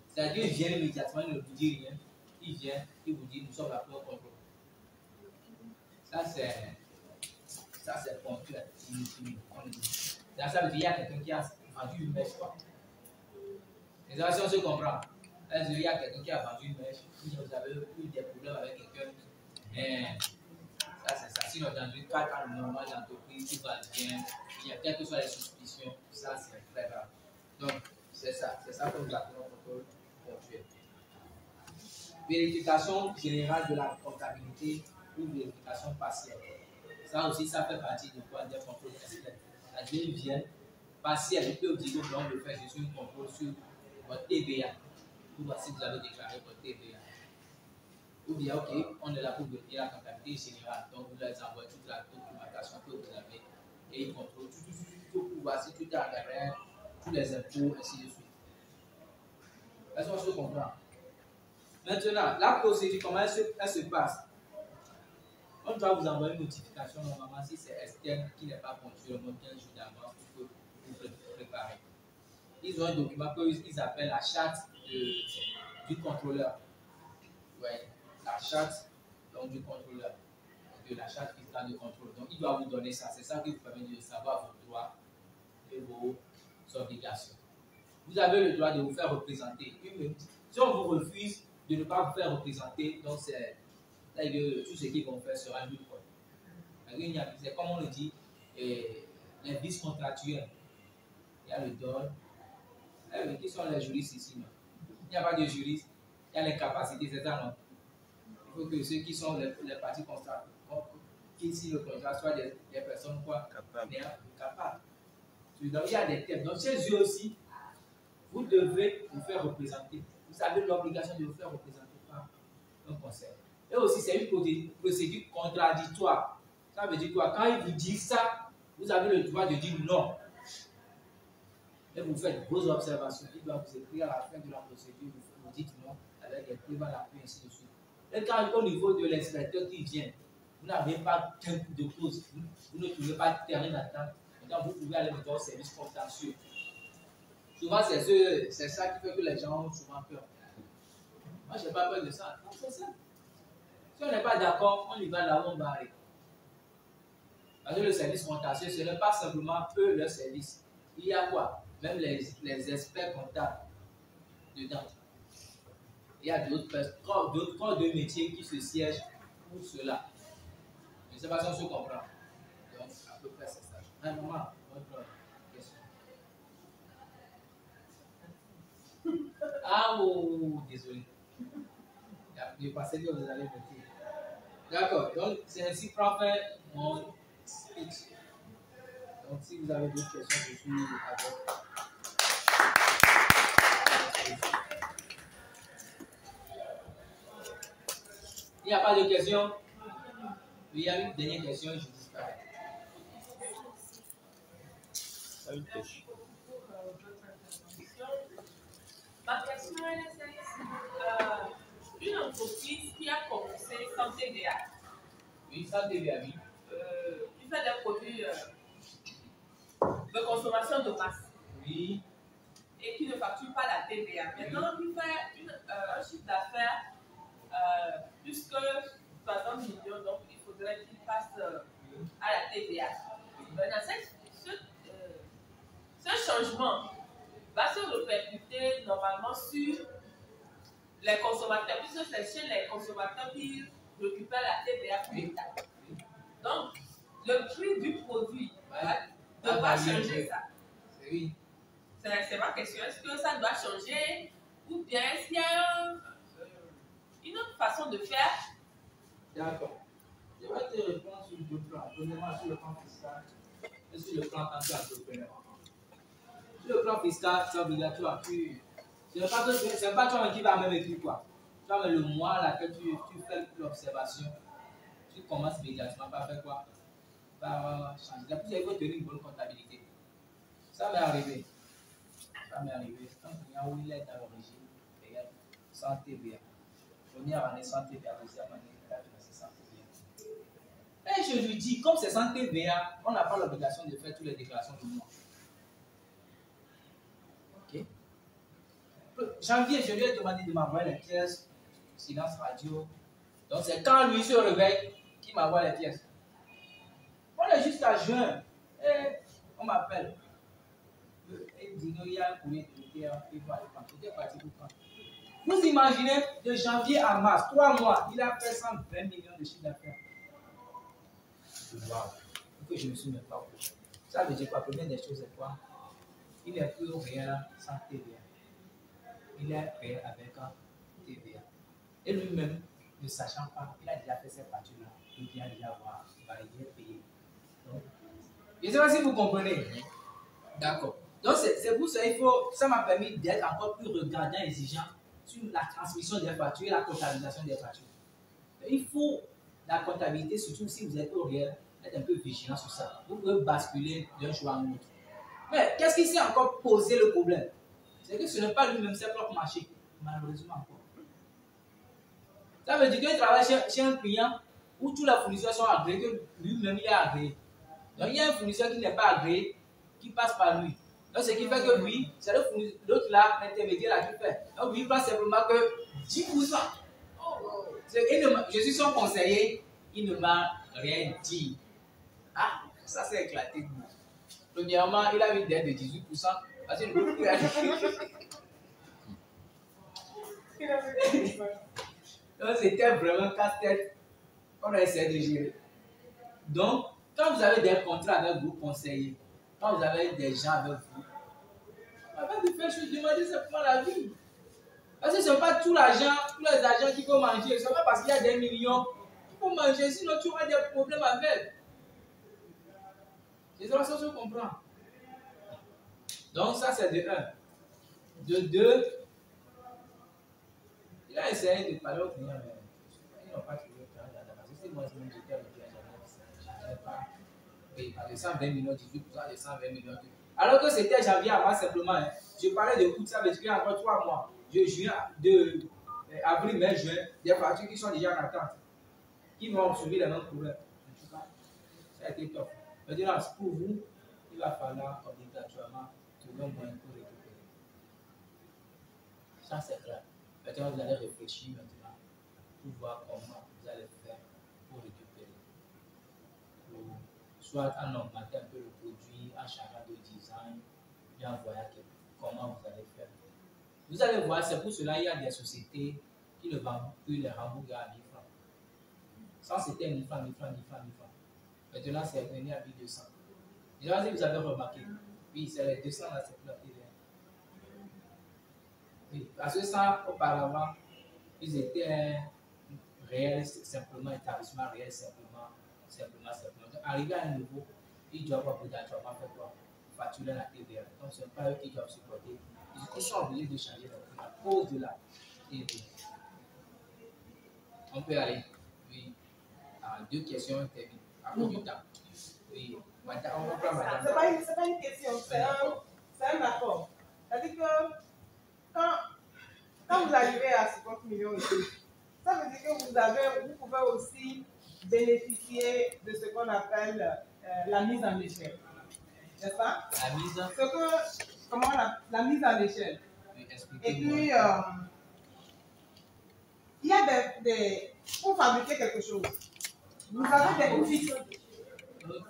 Speaker 6: C'est-à-dire qu'ils viennent immédiatement, ils ne vous disent rien. Ils viennent, ils vous disent, nous sommes là pour contrôle. Ça, c'est ponctuel. Dans ça veut dire qu'il y a quelqu'un qui a vendu une mèche. Les actions se comprennent. Il y a quelqu'un qui a vendu une mèche, vous avez eu des problèmes avec quelqu'un. Ça, c'est ça. Sinon, dans le cadre normal d'entreprise, tout va bien. Il y a quelles que soient les suspicions, ça, c'est très grave. Donc, c'est ça que nous appelons contrôle ponctuel. Vérification générale de la comptabilité ou vérification partielle. Ça aussi, ça fait partie de quoi? Des contrôles externes. C'est-à-dire qu'ils viennent partiels. Ils peuvent dire, donc, le faire juste un contrôle sur votre TVA. Pour voir si vous avez déclaré votre TVA. Ou bien, ok, on est là pour vérifier la comptabilité générale. Donc, vous leur envoyez toute la documentation que vous avez et ils contrôlent tout pour voir si tout est en règle, tous les impôts, ainsi de suite. Est-ce qu'on se comprend? Maintenant, la procédure, comment elle se passe? On doit vous envoyer une notification normalement si c'est externe qui n'est pas ponctuel au moins 15 jours d'avance pour que vous préparez. Ils ont un document qu'ils appellent la charte du contrôleur. Ouais, la charte donc, du contrôleur, de la charte fiscale de contrôle. Donc, il doit vous donner ça. C'est ça qui vous permet de savoir vos droits et vos obligations. Vous avez le droit de vous faire représenter. Si on vous refuse de ne pas vous faire représenter, donc c'est tout ce qu'ils vont faire sera nul. C'est comme on le dit, les vices contractuels. Il y a le DOL. Qui sont les juristes ici? Non? Il n'y a pas de juristes. Il y a les capacités, c'est ça, non? Il faut que ceux qui sont les parties contractuelles, qui signent le contrat, soient des personnes quoi? Capables. Donc, il y a des thèmes. Donc, chez eux aussi, vous devez vous faire représenter. Vous avez l'obligation de vous faire représenter par un conseil. Et aussi, c'est une procédure contradictoire. Ça veut dire quoi? Quand ils vous disent ça, vous avez le droit de dire non. Et vous faites vos observations. Il doit vous écrire à la fin de la procédure, vous dites non, avec des preuves à l'appui, ainsi de suite. Et quand au niveau de l'inspecteur qui vient, vous n'avez pas qu'un coup de cause, vous ne pouvez pas terminer d'attente. Donc vous pouvez aller dans un service contentieux. Souvent, c'est ça qui fait que les gens ont souvent peur. Moi, je n'ai pas peur de ça. Non, c'est ça. Si on n'est pas d'accord, on y va là où on va aller. Parce que le service contentieux, ce n'est pas simplement eux, leur service. Il y a quoi? Même les experts comptables dedans. Il y a d'autres corps de métiers qui se siègent pour cela. Je ne sais pas si on se comprend. Donc, à peu près, c'est ça. Un moment, votre question. Ah, oh, désolé. Je pensais que vous allez me dire. D'accord. Donc, c'est ainsi pour faire mon speech. Donc, si vous avez d'autres questions, je suis à votre. Il n'y a pas de questions? Il y a une dernière question, je disparais.
Speaker 8: Ma question est une entreprise qui a commencé sans TVA.
Speaker 6: Oui, sans TVA, oui.
Speaker 8: Qui fait des produits de consommation de masse.
Speaker 6: Oui.
Speaker 8: Et qui ne facture pas la TVA. Maintenant, il fait un chiffre d'affaires plus que 60 millions, donc il faudrait qu'il passe à la TVA. Maintenant, ce changement va se répercuter normalement sur les consommateurs, puisque c'est chez les consommateurs qui récupèrent la TVA pour l'État. Donc, le prix du produit devra changer ça.
Speaker 6: Oui.
Speaker 8: C'est ma question. Est-ce que ça doit changer ou bien est-ce qu'il y a une autre façon de faire?
Speaker 6: D'accord. Je vais te répondre sur deux plans. Premièrement, sur le plan fiscal et sur le plan anti-entrepreneur. Sur le plan fiscal, c'est obligatoire. Ce n'est pas toi qui va même écrire quoi. Toi, le mois là que tu fais l'observation, tu commences immédiatement par faire quoi? Par changer. La plus, il faut tenir une bonne comptabilité. Ça m'est arrivé. Ça m'est arrivé. Quand il y a où il est dans le régime, sans TVA. Première année sans TVA, deuxième année, il a financé sans TVA. Et je lui dis, comme c'est sans TVA, on n'a pas l'obligation de faire toutes les déclarations du mois. Ok. Janvier, je lui ai demandé de m'envoyer les pièces, silence radio. Donc c'est quand lui se réveille qu'il m'envoie les pièces. On est jusqu'à juin. Et on m'appelle. Il dit qu'il y a un courrier de TVA, il va aller prendre. J'étais parti pour prendre. Vous imaginez, de janvier à mars, 3 mois, il a fait 120 millions de chiffre d'affaires. Wow. Que je ne me suis même pas occupé. Ça veut dire quoi? Première des choses, c'est quoi? Il n'est plus réel sans TVA. Il est réel avec un TVA. Et lui-même, ne sachant pas, il a déjà fait cette facture-là. Il vient déjà voir, il va payer. Donc, je ne sais pas si vous comprenez. D'accord. Donc, c'est pour ça qu'il faut. Ça m'a permis d'être encore plus regardant et exigeant sur la transmission des factures et la comptabilisation des factures. Il faut la comptabilité, surtout si vous êtes au réel, être un peu vigilant sur ça. Vous pouvez basculer d'un choix à un autre. Mais qu'est-ce qui s'est encore posé le problème? C'est que ce n'est pas lui-même ses propres marchés, malheureusement encore. Ça veut dire qu'il travaille chez un client où tous les fournisseurs sont agréés, que lui-même il est agréé. Donc il y a un fournisseur qui n'est pas agréé, qui passe par lui. Donc ce qui fait que lui, c'est l'autre là, l'intermédiaire là qui fait. Donc lui, il passe simplement que 10%. Je suis son conseiller, il ne m'a rien dit. Ah, ça s'est éclaté. Premièrement, il a une dette de 18%, parce qu'il ne peut plus aller. Donc c'était vraiment casse-tête. On a essayé de gérer. Donc, quand vous avez des contrats avec vos conseillers, quand vous avez des gens avec vous, avant de faire chose, demandez simplement la vie. Parce que ce n'est pas tout l'argent, tous les agents qu'il faut manger. Ce n'est pas parce qu'il y a des millions qu'il faut manger, sinon tu auras des problèmes avec. C'est ça que je comprends. Donc ça c'est de 1. De 2, il a essayé de parler au client, mais ils n'ont pas trouvé le client là-bas. Si moi je j'étais avec lui, je n'avais pas payé par les 120 millions, 18% des 120 millions. Alors que c'était janvier avant simplement. Hein. Je parlais de coût, ça veut dire qu'il y a encore 3 mois. De avril, mai, juin, des factures qui sont déjà en attente, qui vont subir les mêmes problèmes. En tout cas, ça a été top. Maintenant, pour vous, il va falloir obligatoirement trouver un moyen pour récupérer. Ça, c'est clair. Maintenant, vous allez réfléchir maintenant pour voir comment vous allez faire pour récupérer. Soit en augmentant un peu le produit, en changeant de design, bien envoyer comment vous allez faire. Vous allez voir, c'est pour cela qu'il y a des sociétés qui ne vendent plus les hamburgers à 1000 francs. Ça, c'était 1000 francs, 1000 francs, 1000 francs, 1000 francs. Maintenant, c'est revenu à 1200. Je ne sais pas si vous avez remarqué. Oui, c'est les 200 là, c'est plus la TVA. Oui, parce que ça, auparavant, ils étaient réel, simplement, établissement réel, simplement. Donc, arrivé à un niveau, ils doivent obligatoirement faire quoi? Facturer la TVA. Donc, ce n'est pas eux qui doivent supporter. Ils sont obligés de changer leur prix à cause de la TVA. On peut aller. Oui. Deux questions terminées. À cause du temps. Oui. Madame, on va prendre madame.
Speaker 7: C'est pas une question, c'est un accord. C'est-à-dire que quand vous arrivez à 50 millions et tout, ça veut dire que vous pouvez aussi bénéficier de ce qu'on appelle la mise en échelle. N'est-ce pas?
Speaker 6: La mise en
Speaker 7: la mise en échelle.
Speaker 6: Oui,
Speaker 7: Et puis, il y a pour fabriquer quelque chose, vous avez des coûts fixes.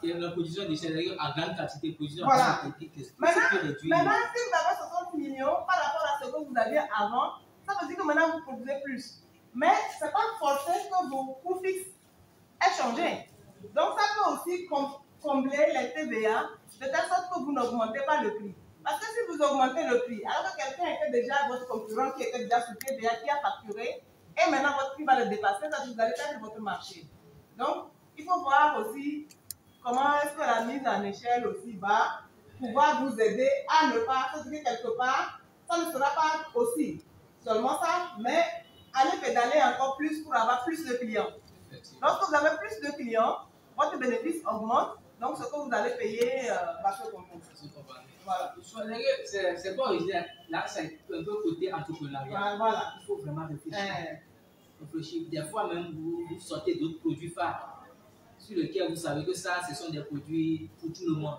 Speaker 6: La production d'échelle en grande quantité, production
Speaker 7: Voilà.
Speaker 6: en quantité.
Speaker 7: Maintenant, si vous avez 60 millions par rapport à ce que vous aviez avant, ça veut dire que maintenant vous produisez plus. Mais ce n'est pas forcément que vos coûts fixes aient changé. Donc, ça peut aussi combler les TVA de telle sorte que vous n'augmentez pas le prix. Parce que si vous augmentez le prix, alors que quelqu'un était déjà votre concurrent qui était déjà sous TVA, qui a facturé, et maintenant votre prix va le dépasser, ça veut dire que vous allez perdre votre marché. Donc, il faut voir aussi comment est-ce que la mise en échelle aussi va pouvoir vous aider à ne pas, c'est-à-dire quelque part, ça ne sera pas aussi seulement ça, mais allez pédaler encore plus pour avoir plus de clients. Lorsque vous avez plus de clients, votre bénéfice augmente, donc ce que vous allez payer va se compenser. Voilà.
Speaker 6: C'est pas original. Là, c'est un peu côté entrepreneuriat.
Speaker 7: Voilà.
Speaker 6: Il faut vraiment réfléchir. Des fois même, vous sortez d'autres produits phares sur lesquels vous savez que ça, ce sont des produits pour tout le monde.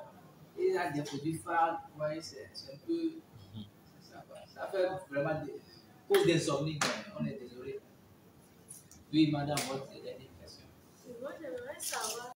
Speaker 6: Et il y a des produits phares, vous voyez, c'est un peu... Ça fait vraiment cause d'insomnie. On est désolé. Oui, madame, votre dernière question.
Speaker 5: Moi, j'aimerais savoir